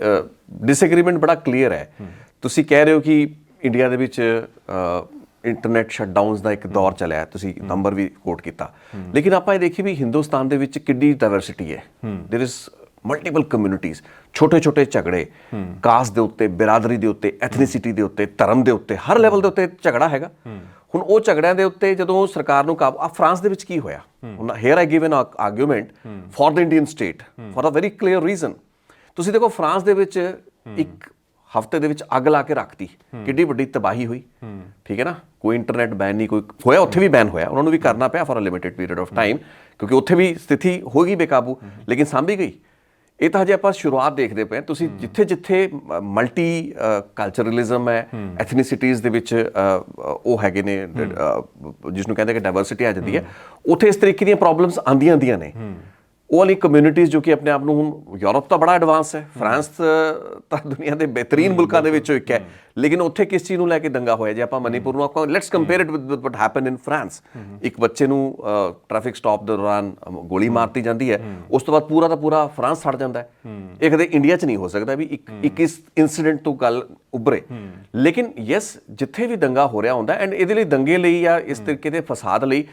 ਡਿਸਐਗਰੀਮੈਂਟ ਬੜਾ ਕਲੀਅਰ ਹੈ। ਤੁਸੀਂ ਕਹਿ ਰਹੇ ਹੋ ਕਿ ਇੰਡੀਆ ਦੇ ਵਿੱਚ ਇੰਟਰਨੈਟ ਸ਼ਟਡਾਊਨਸ ਦਾ ਇੱਕ ਦੌਰ ਚੱਲਿਆ, ਤੁਸੀਂ ਨੰਬਰ ਵੀ ਕੋਟ ਕੀਤਾ, ਲੇਕਿਨ ਆਪਾਂ ਇਹ ਦੇਖੀ ਵੀ ਹਿੰਦੁਸਤਾਨ ਦੇ ਵਿੱਚ ਕਿੰਨੀ ਡਾਇਵਰਸਿਟੀ ਹੈ। ਦੇयर ਇਜ਼ ਮਲਟੀਪਲ ਕਮਿਊਨਿਟੀਜ਼, ਛੋਟੇ ਛੋਟੇ ਝਗੜੇ ਕਾਸਟ ਦੇ ਉੱਤੇ, ਬਿਰਾਦਰੀ ਦੇ ਉੱਤੇ, ਐਥਨੀਸਿਟੀ ਦੇ ਉੱਤੇ, ਧਰਮ ਦੇ ਉੱਤੇ, ਹਰ ਲੈਵਲ ਦੇ ਉੱਤੇ ਝਗੜਾ ਹੈਗਾ। ਹੁਣ ਉਹ ਝਗੜਿਆਂ ਦੇ ਉੱਤੇ ਜਦੋਂ ਸਰਕਾਰ ਨੂੰ ਕਾਬੂ, ਫਰਾਂਸ ਦੇ ਵਿੱਚ ਕੀ ਹੋਇਆ, here I give an argument for the Indian state for a very clear reason. ਤੁਸੀਂ ਦੇਖੋ ਫਰਾਂਸ ਦੇ ਵਿੱਚ ਇੱਕ ਹਫ਼ਤੇ ਦੇ ਵਿੱਚ ਅੱਗ ਲਾ ਕੇ ਰੱਖਤੀ, ਕਿੱਡੀ ਵੱਡੀ ਤਬਾਹੀ ਹੋਈ। ਠੀਕ ਹੈ ਨਾ, ਕੋਈ ਇੰਟਰਨੈਟ ਬੈਨ ਨਹੀਂ ਕੋਈ ਹੋਇਆ, ਉੱਥੇ ਵੀ ਬੈਨ ਹੋਇਆ, ਉਹਨਾਂ ਨੂੰ ਵੀ ਕਰਨਾ ਪਿਆ for a limited period of time, ਕਿਉਂਕਿ ਉੱਥੇ ਵੀ ਸਥਿਤੀ ਹੋ ਗਈ ਬੇਕਾਬੂ, ਲੇਕਿਨ ਸਾਂਭੀ ਗਈ। ਇਹ ਤਾਂ ਹਜੇ ਆਪਾਂ ਸ਼ੁਰੂਆਤ ਦੇਖਦੇ ਪਏ। ਤੁਸੀਂ ਜਿੱਥੇ ਜਿੱਥੇ ਮਲਟੀ ਕਲਚਰਲਿਜ਼ਮ ਹੈ, ਐਥਨੀਸਿਟੀਜ਼ ਦੇ ਵਿੱਚ ਉਹ ਹੈਗੇ ਨੇ, ਜਿਸ ਨੂੰ ਕਹਿੰਦੇ ਕਿ ਡਾਇਵਰਸਿਟੀ ਆ ਜਾਂਦੀ ਹੈ, ਉੱਥੇ ਇਸ ਤਰੀਕੇ ਦੀਆਂ ਪ੍ਰੋਬਲਮਸ ਆਉਂਦੀਆਂ ਨੇ। ਉਹ ਵਾਲੀ ਕਮਿਊਨਿਟੀਜ਼ ਜੋ ਕਿ ਆਪਣੇ ਆਪ ਨੂੰ, ਹੁਣ ਯੂਰਪ ਤਾਂ ਬੜਾ ਐਡਵਾਂਸ ਹੈ, ਫਰਾਂਸ ਤਾਂ ਦੁਨੀਆ ਦੇ ਬਿਹਤਰੀਨ ਮੁਲਕਾਂ ਦੇ ਵਿੱਚੋਂ ਇੱਕ ਹੈ, ਲੇਕਿਨ ਉੱਥੇ ਕਿਸ ਚੀਜ਼ ਨੂੰ ਲੈ ਕੇ ਦੰਗਾ ਹੋਇਆ? ਜੇ ਆਪਾਂ ਮਨੀਪੁਰ ਨੂੰ ਆਪਾਂ let's compare it with what happen in France. ਇੱਕ ਬੱਚੇ ਨੂੰ ਟ੍ਰੈਫਿਕ ਸਟਾਪ ਦੇ ਦੌਰਾਨ ਗੋਲੀ ਮਾਰਤੀ ਜਾਂਦੀ ਹੈ, ਉਸ ਤੋਂ ਬਾਅਦ ਪੂਰਾ ਦਾ ਪੂਰਾ ਫਰਾਂਸ ਸੜ ਜਾਂਦਾ ਹੈ। ਇਹ ਕਦੇ ਇੰਡੀਆ 'ਚ ਨਹੀਂ ਹੋ ਸਕਦਾ ਵੀ ਇੱਕ ਇਸ ਇਨਸੀਡੈਂਟ ਤੋਂ ਗੱਲ ਉੱਭਰੇ। ਲੇਕਿਨ ਯੈਸ, ਜਿੱਥੇ ਵੀ ਦੰਗਾ ਹੋ ਰਿਹਾ ਹੁੰਦਾ, ਐਂਡ ਇਹਦੇ ਲਈ ਦੰਗੇ ਲਈ ਜਾਂ ਇਸ ਤਰੀਕੇ ਦੇ ਫਸਾਦ ਲਈ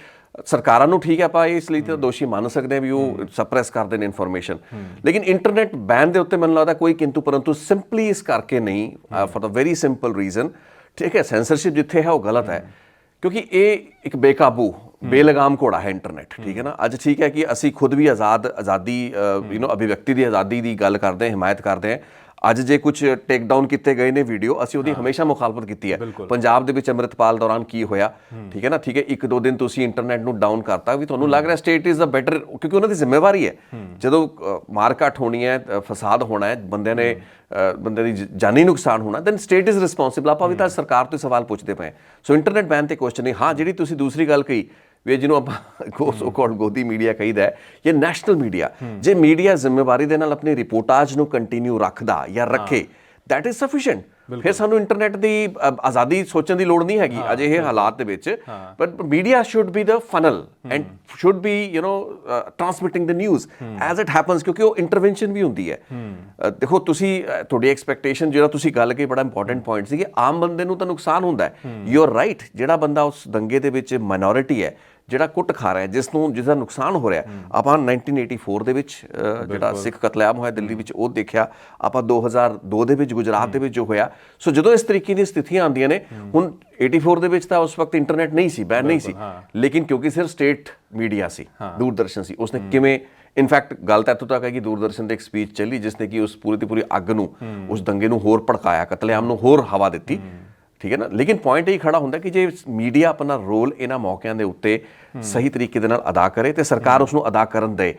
ਸਰਕਾਰਾਂ ਨੂੰ, ਠੀਕ ਹੈ, ਆਪਾਂ ਇਸ ਲਈ ਤਾਂ ਦੋਸ਼ੀ ਮੰਨ ਸਕਦੇ ਹਾਂ ਵੀ ਉਹ ਸਪਰੈਸ ਕਰਦੇ ਨੇ ਇਨਫੋਰਮੇਸ਼ਨ, ਲੇਕਿਨ ਇੰਟਰਨੈਟ ਬੈਨ ਦੇ ਉੱਤੇ ਮੈਨੂੰ ਲੱਗਦਾ ਕੋਈ ਕਿੰਤੂ ਪਰੰਤੂ ਸਿੰਪਲੀ ਇਸ ਕਰਕੇ ਨਹੀਂ, for the very simple reason. ਠੀਕ ਹੈ, ਸੈਂਸਰਸ਼ਿਪ ਜਿੱਥੇ ਹੈ ਉਹ ਗਲਤ ਹੈ, ਕਿਉਂਕਿ ਇਹ ਇੱਕ ਬੇਕਾਬੂ ਬੇਲਗਾਮ ਘੋੜਾ ਹੈ ਇੰਟਰਨੈਟ। ਠੀਕ ਹੈ ਨਾ, ਅੱਜ ਠੀਕ ਹੈ ਕਿ ਅਸੀਂ ਖੁਦ ਵੀ ਆਜ਼ਾਦੀ ਅਭਿਵਿਅਕਤੀ ਦੀ ਆਜ਼ਾਦੀ ਦੀ ਗੱਲ ਕਰਦੇ ਹਾਂ, ਹਿਮਾਇਤ ਕਰਦੇ ਹਾਂ, ਅੱਜ ਜੇ ਕੁਝ ਟੇਕ ਡਾਊਨ ਕੀਤੇ ਗਏ ਨੇ ਵੀਡੀਓ, ਅਸੀਂ ਉਹਦੀ ਹਮੇਸ਼ਾ ਮੁਖਾਲਫਤ ਕੀਤੀ ਹੈ। ਪੰਜਾਬ ਦੇ ਵਿੱਚ ਅੰਮ੍ਰਿਤਪਾਲ ਦੌਰਾਨ ਕੀ ਹੋਇਆ, ਠੀਕ ਹੈ ਨਾ, ਠੀਕ ਹੈ, 1-2 ਦਿਨ ਤੁਸੀਂ ਇੰਟਰਨੈਟ ਨੂੰ ਡਾਊਨ ਕਰਤਾ, ਵੀ ਤੁਹਾਨੂੰ ਲੱਗ ਰਿਹਾ ਸਟੇਟ ਇਜ਼ ਅ ਬੈਟਰ, ਕਿਉਂਕਿ ਉਹਨਾਂ ਦੀ ਜ਼ਿੰਮੇਵਾਰੀ ਹੈ। ਜਦੋਂ ਮਾਰਕਟ ਹੋਣੀ ਹੈ, ਫਸਾਦ ਹੋਣਾ ਹੈ, ਬੰਦੇ ਦੀ ਜਾਨੀ ਨੁਕਸਾਨ ਹੋਣਾ, ਦੈਨ ਸਟੇਟ ਇਜ਼ ਰਿਸਪੌਂਸਿਬਲ। ਆਪਾਂ ਵੀ ਤਾਂ ਸਰਕਾਰ ਤੋਂ ਸਵਾਲ ਪੁੱਛਦੇ ਪਏ। ਸੋ ਇੰਟਰਨੈਟ ਬੈਨ ਤੇ ਕੁਐਸਚਨ ਨਹੀਂ। ਹਾਂ, ਜਿਹੜੀ ਤੁਸੀਂ ਦੂਸਰੀ ਗੱਲ ਕਹੀ ਵੀ ਜਿਹਨੂੰ ਆਪਾਂ ਸੋ ਕਾਲਡ ਗੋਦੀ ਮੀਡੀਆ ਕਹੀਦਾ ਹੈ, ਜਾਂ ਨੈਸ਼ਨਲ ਮੀਡੀਆ, ਜੇ ਮੀਡੀਆ ਜ਼ਿੰਮੇਵਾਰੀ ਦੇ ਨਾਲ ਆਪਣੀ ਰਿਪੋਰਟਾਜ ਨੂੰ ਕੰਟੀਨਿਊ ਰੱਖਦਾ ਜਾਂ ਰੱਖੇ, ਦੈਟ ਇਜ਼ ਸਫੀਸ਼ੀਐਂਟ। ਫਿਰ ਸਾਨੂੰ ਇੰਟਰਨੈਟ ਦੀ ਆਜ਼ਾਦੀ ਸੋਚਣ ਦੀ ਲੋੜ ਨਹੀਂ ਹੈਗੀ ਅਜਿਹੇ ਹਾਲਾਤ ਦੇ ਵਿੱਚ। But media should be the funnel and should be transmitting the news as it happens, ਕਿਉਂਕਿ ਉਹ ਇੰਟਰਵੈਂਸ਼ਨ ਵੀ ਹੁੰਦੀ ਹੈ। ਦੇਖੋ, ਤੁਸੀਂ ਤੁਹਾਡੀ ਐਕਸਪੈਕਟੇਸ਼ਨ, ਜਿਹੜਾ ਤੁਸੀਂ ਗੱਲ ਕਹੀ, ਬੜਾ ਇੰਪੋਰਟੈਂਟ ਪੁਆਇੰਟ ਸੀ ਕਿ ਆਮ ਬੰਦੇ ਨੂੰ ਤਾਂ ਨੁਕਸਾਨ ਹੁੰਦਾ ਹੈ। You are right. ਜਿਹੜਾ ਬੰਦਾ ਉਸ ਦੰਗੇ ਦੇ ਵਿੱਚ ਮਾਈਨੋਰਿਟੀ ਹੈ, ਜਿਹੜਾ ਕੁੱਟ ਖਾ ਰਿਹਾ, ਜਿਸਦਾ ਨੁਕਸਾਨ ਹੋ ਰਿਹਾ, ਆਪਾਂ 1984 ਦੇ ਵਿੱਚ ਜਿਹੜਾ ਸਿੱਖ ਕਤਲੇਆਮ ਹੋਇਆ ਦਿੱਲੀ ਵਿੱਚ ਉਹ ਦੇਖਿਆ, ਆਪਾਂ 2002 ਦੇ ਵਿੱਚ ਗੁਜਰਾਤ ਦੇ ਵਿੱਚ ਜੋ ਹੋਇਆ। ਸੋ ਜਦੋਂ ਇਸ ਤਰੀਕੇ ਦੀਆਂ ਸਥਿਤੀਆਂ ਆਉਂਦੀਆਂ ਨੇ, ਹੁਣ 84 ਦੇ ਵਿੱਚ ਤਾਂ ਉਸ ਵਕਤ ਇੰਟਰਨੈਟ ਨਹੀਂ ਸੀ, ਬੈਨ ਨਹੀਂ ਸੀ, ਲੇਕਿਨ ਕਿਉਂਕਿ ਸਿਰਫ ਸਟੇਟ ਮੀਡੀਆ ਸੀ, ਦੂਰਦਰਸ਼ਨ ਸੀ, ਉਸਨੇ ਕਿਵੇਂ, ਇਨਫੈਕਟ ਗੱਲ ਤਾਂ ਇੱਥੋਂ ਤੱਕ ਹੈ ਕਿ ਦੂਰਦਰਸ਼ਨ ਤੇ ਇੱਕ ਸਪੀਚ ਚੱਲੀ ਜਿਸਨੇ ਕਿ ਉਸ ਪੂਰੀ ਦੀ ਪੂਰੀ ਅੱਗ ਨੂੰ, ਉਸ ਦੰਗੇ ਨੂੰ ਹੋਰ ਭੜਕਾਇਆ, ਕਤਲੇਆਮ ਨੂੰ ਹੋਰ ਹਵਾ ਦਿੱਤੀ, ਠੀਕ ਹੈ ਨਾ। ਲੇਕਿਨ ਪੁਆਇੰਟ ਇਹ ਖੜਾ ਹੁੰਦਾ ਕਿ ਜੇ ਮੀਡੀਆ ਆਪਣਾ ਰੋਲ ਇਹਨਾਂ ਮੌਕਿਆਂ ਦੇ ਉੱਤੇ ਸਹੀ ਤਰੀਕੇ ਦੇ ਨਾਲ ਅਦਾ ਕਰੇ ਤੇ ਸਰਕਾਰ ਉਸ ਨੂੰ ਅਦਾ ਕਰਨ ਦੇ।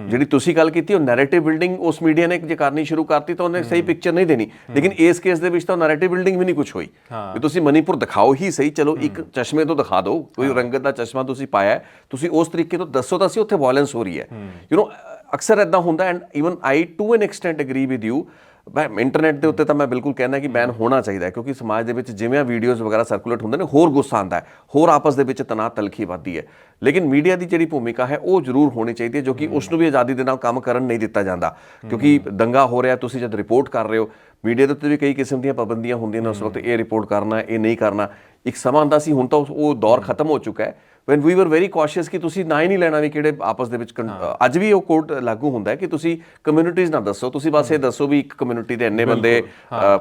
ਜਿਹੜੀ ਤੁਸੀਂ ਗੱਲ ਕੀਤੀ, ਉਹ ਨੈਰੇਟਿਵ ਬਿਲਡਿੰਗ ਉਸ ਮੀਡੀਆ ਨੇ ਜੇ ਕਰਨੀ ਸ਼ੁਰੂ ਕਰਤੀ ਤਾਂ ਉਹਨੇ ਸਹੀ ਪਿਕਚਰ ਨਹੀਂ ਦੇਣੀ। ਲੇਕਿਨ ਇਸ ਕੇਸ ਦੇ ਵਿੱਚ ਤਾਂ ਨੈਰੇਟਿਵ ਬਿਲਡਿੰਗ ਵੀ ਨਹੀਂ ਕੁਝ ਹੋਈ। ਵੀ ਤੁਸੀਂ ਮਨੀਪੁਰ ਦਿਖਾਓ ਹੀ ਸਹੀ, ਚਲੋ ਇੱਕ ਚਸ਼ਮੇ ਤੋਂ ਦਿਖਾ ਦਿਓ, ਕੋਈ ਰੰਗਤ ਦਾ ਚਸ਼ਮਾ ਤੁਸੀਂ ਪਾਇਆ, ਤੁਸੀਂ ਉਸ ਤਰੀਕੇ ਤੋਂ ਦੱਸੋ ਤਾਂ ਅਸੀਂ ਉੱਥੇ ਵਾਇਲੈਂਸ ਹੋ ਰਹੀ ਹੈ। ਅਕਸਰ ਇੱਦਾਂ ਹੁੰਦਾ। And even I to an extent agree with you. Internet ਦੇ ਉੱਤੇ ਤਾਂ ਮੈਂ ਬਿਲਕੁਲ ਕਹਿੰਦਾ ਕਿ ਬੈਨ ਹੋਣਾ ਚਾਹੀਦਾ ਹੈ, ਕਿਉਂਕਿ ਸਮਾਜ ਦੇ ਵਿੱਚ ਜਿਵੇਂ ਵੀਡੀਓਜ਼ ਵਗੈਰਾ ਸਰਕੂਲੇਟ ਹੁੰਦੇ ਨੇ, ਹੋਰ ਗੁੱਸਾ ਆਉਂਦਾ ਹੈ, ਹੋਰ ਆਪਸ ਦੇ ਵਿੱਚ ਤਣਾਅ ਤਲਖੀ ਵੱਧਦੀ ਹੈ। ਲੇਕਿਨ ਮੀਡੀਆ ਦੀ ਜਿਹੜੀ ਭੂਮਿਕਾ ਹੈ ਉਹ ਜ਼ਰੂਰ ਹੋਣੀ ਚਾਹੀਦੀ ਹੈ, ਜੋ ਕਿ ਉਸ ਨੂੰ ਵੀ ਆਜ਼ਾਦੀ ਦੇ ਨਾਲ ਕੰਮ ਕਰਨ ਨਹੀਂ ਦਿੱਤਾ ਜਾਂਦਾ। ਕਿਉਂਕਿ ਦੰਗਾ ਹੋ ਰਿਹਾ, ਤੁਸੀਂ ਜਦ ਰਿਪੋਰਟ ਕਰ ਰਹੇ ਹੋ, ਮੀਡੀਆ ਦੇ ਉੱਤੇ ਵੀ ਕਈ ਕਿਸਮ ਦੀਆਂ ਪਾਬੰਦੀਆਂ ਹੁੰਦੀਆਂ ਨੇ ਉਸ ਵਕਤ, ਇਹ ਰਿਪੋਰਟ ਕਰਨਾ, ਇਹ ਨਹੀਂ ਕਰਨਾ। ਇੱਕ ਸਮਾਂ ਆਉਂਦਾ ਸੀ, ਹੁਣ ਤਾਂ ਉਹ ਦੌਰ ਖਤਮ ਹੋ ਚੁੱਕਾ ਹੈ, ਵੈਨ ਵੀ ਵਰ ਵੈਰੀ ਕੌਸ਼ੀਅਸ ਕਿ ਤੁਸੀਂ ਨਾ ਹੀ ਨਹੀਂ ਲੈਣਾ ਵੀ ਕਿਹੜੇ ਆਪਸ ਦੇ ਵਿੱਚ। ਅੱਜ ਵੀ ਉਹ ਕੋਡ ਲਾਗੂ ਹੁੰਦਾ ਹੈ ਕਿ ਤੁਸੀਂ ਕਮਿਊਨਿਟੀਜ਼ ਨਾ ਦੱਸੋ, ਤੁਸੀਂ ਬਸ ਇਹ ਦੱਸੋ ਵੀ ਇੱਕ ਕਮਿਊਨਿਟੀ ਦੇ ਇੰਨੇ ਬੰਦੇ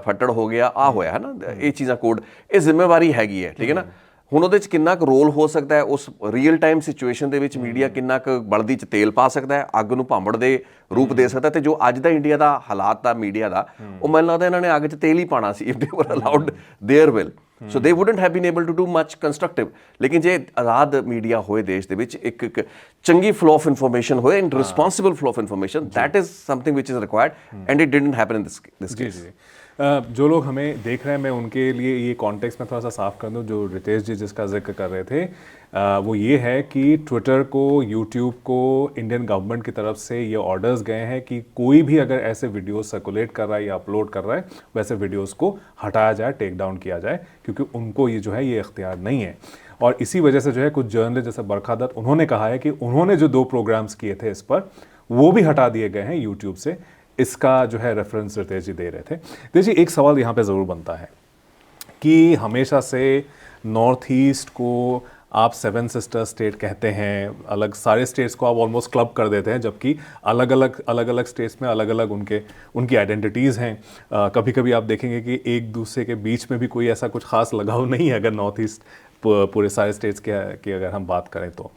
ਫੱਟੜ ਹੋ ਗਿਆ, ਆ ਹੋਇਆ ਹੈ ਨਾ, ਇਹ ਚੀਜ਼ਾਂ ਕੋਡ, ਇਹ ਜ਼ਿੰਮੇਵਾਰੀ ਹੈਗੀ ਹੈ, ਠੀਕ ਹੈ ਨਾ। ਹੁਣ ਉਹਦੇ 'ਚ ਕਿੰਨਾ ਕੁ ਰੋਲ ਹੋ ਸਕਦਾ ਹੈ, ਉਸ ਰੀਅਲ ਟਾਈਮ ਸਿਚੁਏਸ਼ਨ ਦੇ ਵਿੱਚ ਮੀਡੀਆ ਕਿੰਨਾ ਕੁ ਬਲਦੀ 'ਚ ਤੇਲ ਪਾ ਸਕਦਾ ਹੈ, ਅੱਗ ਨੂੰ ਭਾਂਬੜ ਦੇ ਰੂਪ ਦੇ ਸਕਦਾ। ਤੇ ਜੋ ਅੱਜ ਦਾ ਇੰਡੀਆ ਦਾ ਹਾਲਾਤ ਦਾ ਮੀਡੀਆ ਦਾ, ਉਹ ਮੈਨੂੰ ਲੱਗਦਾ ਇਹਨਾਂ ਨੇ ਅੱਗ 'ਚ ਤੇਲ ਹੀ ਪਾਣਾ ਸੀ if they were allowed their will. So they wouldn't have been able to do much constructive. ਲੇਕਿਨ ਜੇ ਆਜ਼ਾਦ ਮੀਡੀਆ ਹੋਏ ਦੇਸ਼ ਦੇ ਵਿੱਚ, ਇੱਕ ਚੰਗੀ ਫਲੋ ਆਫ ਇਨਫੋਰਮੇਸ਼ਨ ਹੋਏ and responsible flow of information, that is something which is required and it didn't happen in this case. जो लोग हमें देख रहे हैं, मैं उनके लिए ये कॉन्टेक्स्ट में थोड़ा सा साफ कर दूं। जो रितेश जी जिसका जिक्र कर रहे थे, वो ये है कि ट्विटर को, यूट्यूब को इंडियन गवर्नमेंट की तरफ से ये ऑर्डर्स गए हैं कि कोई भी अगर ऐसे वीडियोस सर्कुलेट कर रहा है या अपलोड कर रहा है, वैसे वीडियोस को हटाया जाए, टेक डाउन किया जाए, क्योंकि उनको ये जो है ये इख्तियार नहीं है। और इसी वजह से जो है कुछ जर्नलिस्ट जैसे बरखा दत्त, उन्होंने कहा है कि उन्होंने जो 2 प्रोग्राम्स किए थे इस पर, वो भी हटा दिए गए हैं यूट्यूब से। इसका जो है रेफरेंस रितेश जी दे रहे थे। रितेश जी, एक सवाल यहाँ पे ज़रूर बनता है कि हमेशा से नॉर्थ ईस्ट को आप 7 सिस्टर स्टेट कहते हैं, अलग सारे स्टेट्स को आप ऑलमोस्ट क्लब कर देते हैं, जबकि अलग अलग स्टेट्स में अलग अलग उनकी आइडेंटिटीज़ हैं। कभी कभी आप देखेंगे कि एक दूसरे के बीच में भी कोई ऐसा कुछ ख़ास लगाव नहीं है, अगर नॉर्थ ईस्ट पूरे सारे स्टेट्स की अगर हम बात करें तो।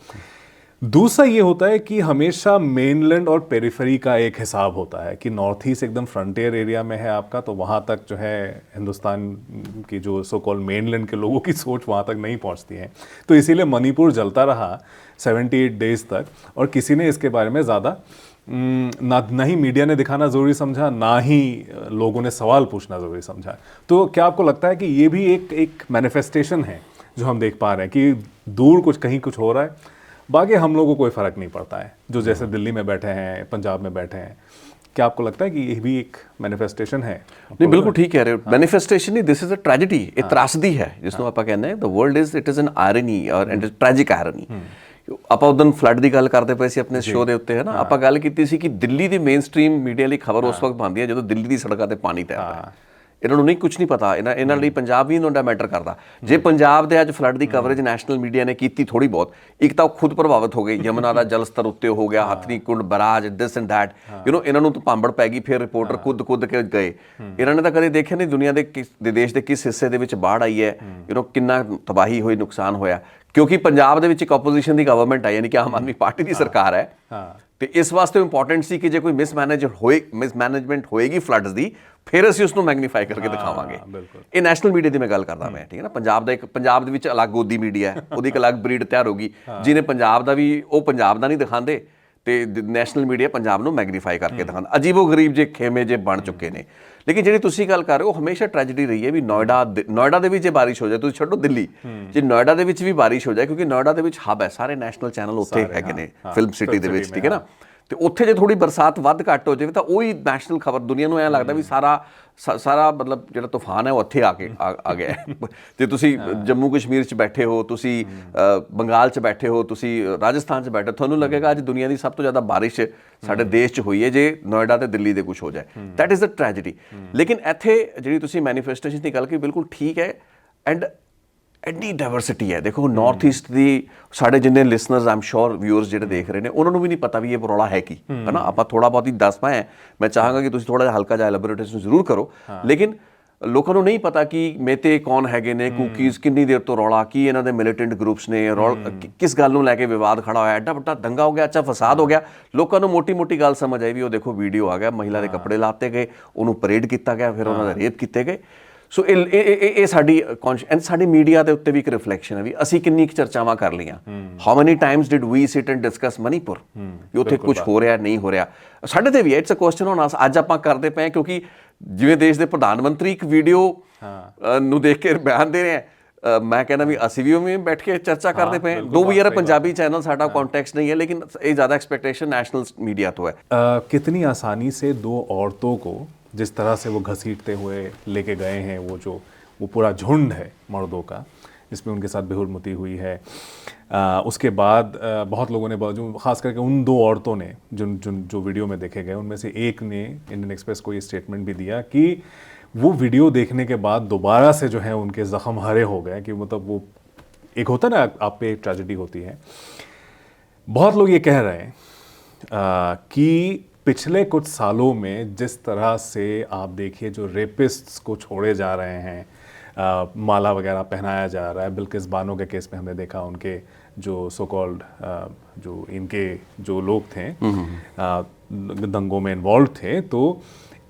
दूसरा ये होता है कि हमेशा मेनलैंड और पेरिफेरी का एक हिसाब होता है कि नॉर्थ ईस्ट एकदम फ्रंटियर एरिया में है आपका, तो वहाँ तक जो है हिंदुस्तान की जो सो कॉल्ड मेनलैंड के लोगों की सोच वहाँ तक नहीं पहुँचती है। तो इसीलिए मणिपुर जलता रहा 78 डेज तक, और किसी ने इसके बारे में ज़्यादा ना ही मीडिया ने दिखाना ज़रूरी समझा, ना ही लोगों ने सवाल पूछना ज़रूरी समझा। तो क्या आपको लगता है कि ये भी एक मैनिफेस्टेशन है जो हम देख पा रहे हैं कि दूर कहीं कुछ हो रहा है, बाकी हम लोगों को कोई फ़र्क नहीं पड़ता है, जो जैसे दिल्ली में बैठे हैं, पंजाब में बैठे हैं? क्या आपको लगता है कि ये भी एक मैनिफेस्टेशन है? नहीं, बिल्कुल ठीक कह रहे हो। मैनिफेस्टेशन नहीं, दिस इज अ ट्रेजेडी, ਇਹ ਤਰਾਸਦੀ ਹੈ ਜਿਸਨੂੰ ਆਪਾਂ ਕਹਿੰਦੇ ਹਾਂ। The world it is an irony or and tragic ਆਇਰਨੀ। ਆਪਾਂ ਉਦੋਂ ਫਲੱਡ ਦੀ ਗੱਲ ਕਰਦੇ ਪਏ ਸੀ ਆਪਣੇ ਸ਼ੋਅ ਦੇ ਉੱਤੇ, ਹੈ ਨਾ। ਆਪਾਂ ਗੱਲ ਕੀਤੀ ਸੀ ਕਿ ਦਿੱਲੀ ਦੀ ਮੇਨ ਸਟ੍ਰੀਮ ਮੀਡੀਆ ਲਈ ਖਬਰ ਉਸ ਵਕਤ ਬਣਦੀ ਹੈ ਜਦੋਂ ਦਿੱਲੀ ਦੀ ਸੜਕਾਂ ਤੇ ਪਾਣੀ ਤੈਰਦਾ। ਇਹਨਾਂ ਨੂੰ ਨਹੀਂ ਕੁਝ ਨਹੀਂ ਪਤਾ, ਇਹਨਾਂ ਲਈ ਪੰਜਾਬ ਵੀ ਇਹਨਾਂ ਦਾ ਮੈਟਰ ਕਰਦਾ। ਜੇ ਪੰਜਾਬ ਦੇ ਅੱਜ ਫਲੱਡ ਦੀ ਕਵਰੇਜ ਨੈਸ਼ਨਲ ਮੀਡੀਆ ਨੇ ਕੀਤੀ ਥੋੜੀ ਬਹੁਤ, ਇੱਕ ਤਾਂ ਉਹ ਖੁਦ ਪ੍ਰਭਾਵਿਤ ਹੋ ਗਏ, ਯਮੁਨਾ ਦਾ ਜਲ ਸਤਰ ਉੱਤੇ ਹੋ ਗਿਆ, ਹਥਨੀ ਕੁੰਡ ਬਰਾਜ, ਦਿਸ ਐਂਡ ਦੈਟ, ਇਹਨਾਂ ਨੂੰ ਤਾਂ ਭਾਂਬੜ ਪੈ ਗਈ। ਫਿਰ ਰਿਪੋਰਟਰ ਕੁੱਦ ਕੇ ਗਏ। ਇਹਨਾਂ ਨੇ ਤਾਂ ਕਦੇ ਦੇਖਿਆ ਨਹੀਂ ਦੁਨੀਆ ਦੇ ਦੇਸ਼ ਦੇ ਕਿਸ ਹਿੱਸੇ ਦੇ ਵਿੱਚ ਬਾੜ ਆਈ ਹੈ, ਕਿੰਨਾ ਤਬਾਹੀ ਹੋਈ, ਨੁਕਸਾਨ ਹੋਇਆ। ਕਿਉਂਕਿ ਪੰਜਾਬ ਦੇ ਵਿੱਚ ਇੱਕ ਆਪੋਜੀਸ਼ਨ ਦੀ ਗਵਰਨਮੈਂਟ ਹੈ, ਯਾਨੀ ਕਿ ਆਮ ਆਦਮੀ ਪਾਰਟੀ ਦੀ ਸਰਕਾਰ ਹੈ। ਤੇ ਇਸ ਵਾਸਤੇ ਇੰਪੋਰਟੈਂਟ ਸੀ ਕਿ ਜੇ ਕੋਈ ਮਿਸਮੈਨੇਜਮੈਂਟ ਹੋਏਗੀ ਫਲੱਡਸ ਦੀ, ਫਿਰ ਅਸੀਂ ਉਸ ਨੂੰ ਮੈਗਨੀਫਾਈ ਕਰਕੇ ਦਿਖਾਵਾਂਗੇ। ਬਿਲਕੁਲ। ਇਹ ਨੈਸ਼ਨਲ ਮੀਡੀਆ ਦੀ ਮੈਂ ਗੱਲ ਕਰਦਾ ਮੈਂ, ਠੀਕ ਹੈ ਨਾ। ਪੰਜਾਬ ਦੇ ਵਿੱਚ ਅਲੱਗ ਗੋਦੀ ਮੀਡੀਆ ਹੈ, ਉਹਦੀ ਇੱਕ ਅਲੱਗ ਬਰੀਡ ਤਿਆਰ ਹੋ ਗਈ, ਜਿਹਨੇ ਪੰਜਾਬ ਦਾ ਵੀ, ਉਹ ਪੰਜਾਬ ਦਾ ਨਹੀਂ ਦਿਖਾਉਂਦੇ ਤੇ ਨੈਸ਼ਨਲ ਮੀਡੀਆ ਪੰਜਾਬ ਨੂੰ ਮੈਗਨੀਫਾਈ ਕਰਕੇ ਦਿਖਾਉਂਦਾ। ਅਜੀਬੋ ਗਰੀਬ ਜੇ ਖੇਮੇ ਜੇ ਬਣ ਚੁੱਕੇ ਨੇ। ਲੇਕਿਨ ਜਿਹੜੀ ਤੁਸੀਂ ਗੱਲ ਕਰ ਰਹੇ ਹੋ, ਹਮੇਸ਼ਾ ਟ੍ਰੈਜੇਡੀ ਰਹੀ ਹੈ ਵੀ ਨੋਇਡਾ ਦੇ ਵਿੱਚ ਜੇ ਬਾਰਿਸ਼ ਹੋ ਜਾਏ, ਤੁਸੀਂ ਛੱਡੋ ਦਿੱਲੀ, ਜੇ ਨੋਇਡਾ ਦੇ ਵਿੱਚ ਵੀ ਬਾਰਿਸ਼ ਹੋ ਜਾਏ, ਕਿਉਂਕਿ ਨੋਇਡਾ ਦੇ ਵਿੱਚ ਹੱਬ ਹੈ, ਸਾਰੇ ਨੈਸ਼ਨਲ ਚੈਨਲ ਉੱਥੇ ਹੈਗੇ ਨੇ ਫਿਲਮ ਸਿਟੀ ਦੇ ਵਿੱਚ, ਠੀਕ ਹੈ ਨਾ। ਤੇ ਉੱਥੇ ਜੇ ਥੋੜੀ ਬਰਸਾਤ ਵੱਧ ਘੱਟ ਹੋ ਜਾਵੇ ਤਾਂ ਉਹੀ ਨੈਸ਼ਨਲ ਖਬਰ, ਦੁਨੀਆ ਨੂੰ ਐਂ ਲੱਗਦਾ ਵੀ ਸਾਰਾ ਮਤਲਬ ਜਿਹੜਾ ਤੂਫਾਨ ਹੈ ਉਹ ਉੱਥੇ ਆ ਗਿਆ ਹੈ। ਤੇ ਤੁਸੀਂ ਜੰਮੂ ਕਸ਼ਮੀਰ 'ਚ ਬੈਠੇ ਹੋ, ਤੁਸੀਂ ਬੰਗਾਲ 'ਚ ਬੈਠੇ ਹੋ, ਤੁਸੀਂ ਰਾਜਸਥਾਨ 'ਚ ਬੈਠੇ ਹੋ, ਤੁਹਾਨੂੰ ਲੱਗੇਗਾ ਅੱਜ ਦੁਨੀਆ ਦੀ ਸਭ ਤੋਂ ਜ਼ਿਆਦਾ ਬਾਰਿਸ਼ ਸਾਡੇ ਦੇਸ਼ 'ਚ ਹੋਈ ਹੈ ਜੇ ਨੋਇਡਾ ਤੇ ਦਿੱਲੀ ਦੇ ਕੁਝ ਹੋ ਜਾਏ। That is the tragedy. ਲੇਕਿਨ ਇੱਥੇ ਜਿਹੜੀ ਤੁਸੀਂ ਮੈਨੀਫੈਸਟੇਸ਼ਨ ਦੀ ਗੱਲ ਕੀਤੀ ਬਿਲਕੁਲ ਠੀਕ ਹੈ। ਐਂਡ ਐਡੀ ਡਾਇਵਰਸਿਟੀ ਹੈ। ਦੇਖੋ ਨਾਰਥ ਈਸਟ ਦੀ ਸਾਡੇ ਜਿੰਨੇ ਲਿਸਨਰਸ ਆਮ ਸ਼ੋਰ ਵਿਊਅਰਸ ਜਿਹੜੇ ਦੇਖ ਰਹੇ ਨੇ, ਉਹਨਾਂ ਨੂੰ ਵੀ ਨਹੀਂ ਪਤਾ ਵੀ ਇਹ ਰੌਲਾ ਹੈ ਕੀ, ਹੈ ਨਾ। ਆਪਾਂ ਥੋੜਾ ਬਹੁਤ ਹੀ ਦੱਸ ਪਾਏ। ਮੈਂ ਚਾਹਾਂਗਾ ਕਿ ਤੁਸੀਂ ਥੋੜਾ ਜਿਹਾ ਹਲਕਾ ਜਿਹਾ ਐਲੈਬੋਰੇਸ਼ਨ ਜ਼ਰੂਰ ਕਰੋ। ਲੇਕਿਨ ਲੋਕਾਂ ਨੂੰ ਨਹੀਂ ਪਤਾ ਕਿ ਮੇਤੇ ਕੌਣ ਹੈਗੇ ਨੇ, ਕੁਕੀਜ਼, ਕਿੰਨੀ ਦੇਰ ਤੋਂ ਰੌਲਾ, ਕੀ ਇਹਨਾਂ ਦੇ ਮਿਲੀਟੈਂਟ ਗਰੁੱਪਸ ਨੇ, ਕਿਸ ਗੱਲ ਨੂੰ ਲੈ ਕੇ ਵਿਵਾਦ ਖੜਾ ਹੋਇਆ, ਐਡਾ ਵੱਡਾ ਦੰਗਾ ਹੋ ਗਿਆ, ਅੱਛਾ ਫਸਾਦ ਹੋ ਗਿਆ। ਲੋਕਾਂ ਨੂੰ ਮੋਟੀ ਮੋਟੀ ਗੱਲ ਸਮਝ ਆਈ ਵੀ ਉਹ ਦੇਖੋ ਵੀਡੀਓ ਆ ਗਿਆ, ਮਹਿਲਾ ਦੇ ਕੱਪੜੇ ਲਾਤੇ ਗਏ, ਉਹਨੂੰ ਪਰੇਡ ਕੀਤਾ ਗਿਆ, ਫਿਰ ਉਹਨਾਂ ਦੇ ਰੇਪ ਕੀਤੇ ਗਏ। ਸੋ ਇਹ ਸਾਡੀ ਕੌਨਸ਼ੀਅਸ, ਸਾਡੀ ਮੀਡੀਆ ਦੇ ਉੱਤੇ ਵੀ ਇੱਕ ਰਿਫਲੈਕਸ਼ਨ ਹੈ ਵੀ ਅਸੀਂ ਕਿੰਨੀ ਕੁ ਚਰਚਾਵਾਂ ਕਰ ਲਈਆਂ। How many times did we sit and discuss Manipur, ਵੀ ਉੱਥੇ ਕੁਝ ਹੋ ਰਿਹਾ ਨਹੀਂ ਹੋ ਰਿਹਾ। ਸਾਡੇ ਤੇ ਵੀ it's a question on us. ਅੱਜ ਆਪਾਂ ਕਰਦੇ ਪਏ ਕਿਉਂਕਿ ਜਿਵੇਂ ਦੇਸ਼ ਦੇ ਪ੍ਰਧਾਨ ਮੰਤਰੀ ਇੱਕ ਵੀਡੀਓ ਨੂੰ ਦੇਖ ਕੇ ਬਿਆਨ ਦੇ ਰਹੇ ਆ, ਮੈਂ ਕਹਿੰਦਾ ਵੀ ਅਸੀਂ ਵੀ ਉਵੇਂ ਬੈਠ ਕੇ ਚਰਚਾ ਕਰਦੇ ਪਏ। ਦੋ ਵੀ ਯਾਰ ਪੰਜਾਬੀ ਚੈਨਲ ਸਾਡਾ कॉन्टेक्स्ट नहीं है, लेकिन ये ज़्यादा एक्सपेक्टेशन नेशनल मीडिया तो है। कितनी आसानी से दो औरतों को जिस तरह से वो घसीटते हुए लेके गए हैं, वो पूरा झुंड है मर्दों का, जिसमें उनके साथ बेहुरमती हुई है। उसके बाद बहुत लोगों ने, जो खास करके उन दो औरतों ने जो वीडियो में देखे गए, उनमें से एक ने इंडियन एक्सप्रेस को ये स्टेटमेंट भी दिया कि वो वीडियो देखने के बाद दोबारा से जो है उनके ज़ख्म हरे हो गए, कि मतलब वो एक होता ना आप पे एक ट्रेजेडी होती है। बहुत लोग ये कह रहे हैं कि पिछले कुछ सालों में जिस तरह से आप देखिए जो रेपिस्ट्स को छोड़े जा रहे हैं, माला वगैरह पहनाया जा रहा है। बिल्किस बानो के केस में हमने देखा उनके जो सो कॉल्ड जो इनके जो लोग थे दंगों में इन्वॉल्व थे, तो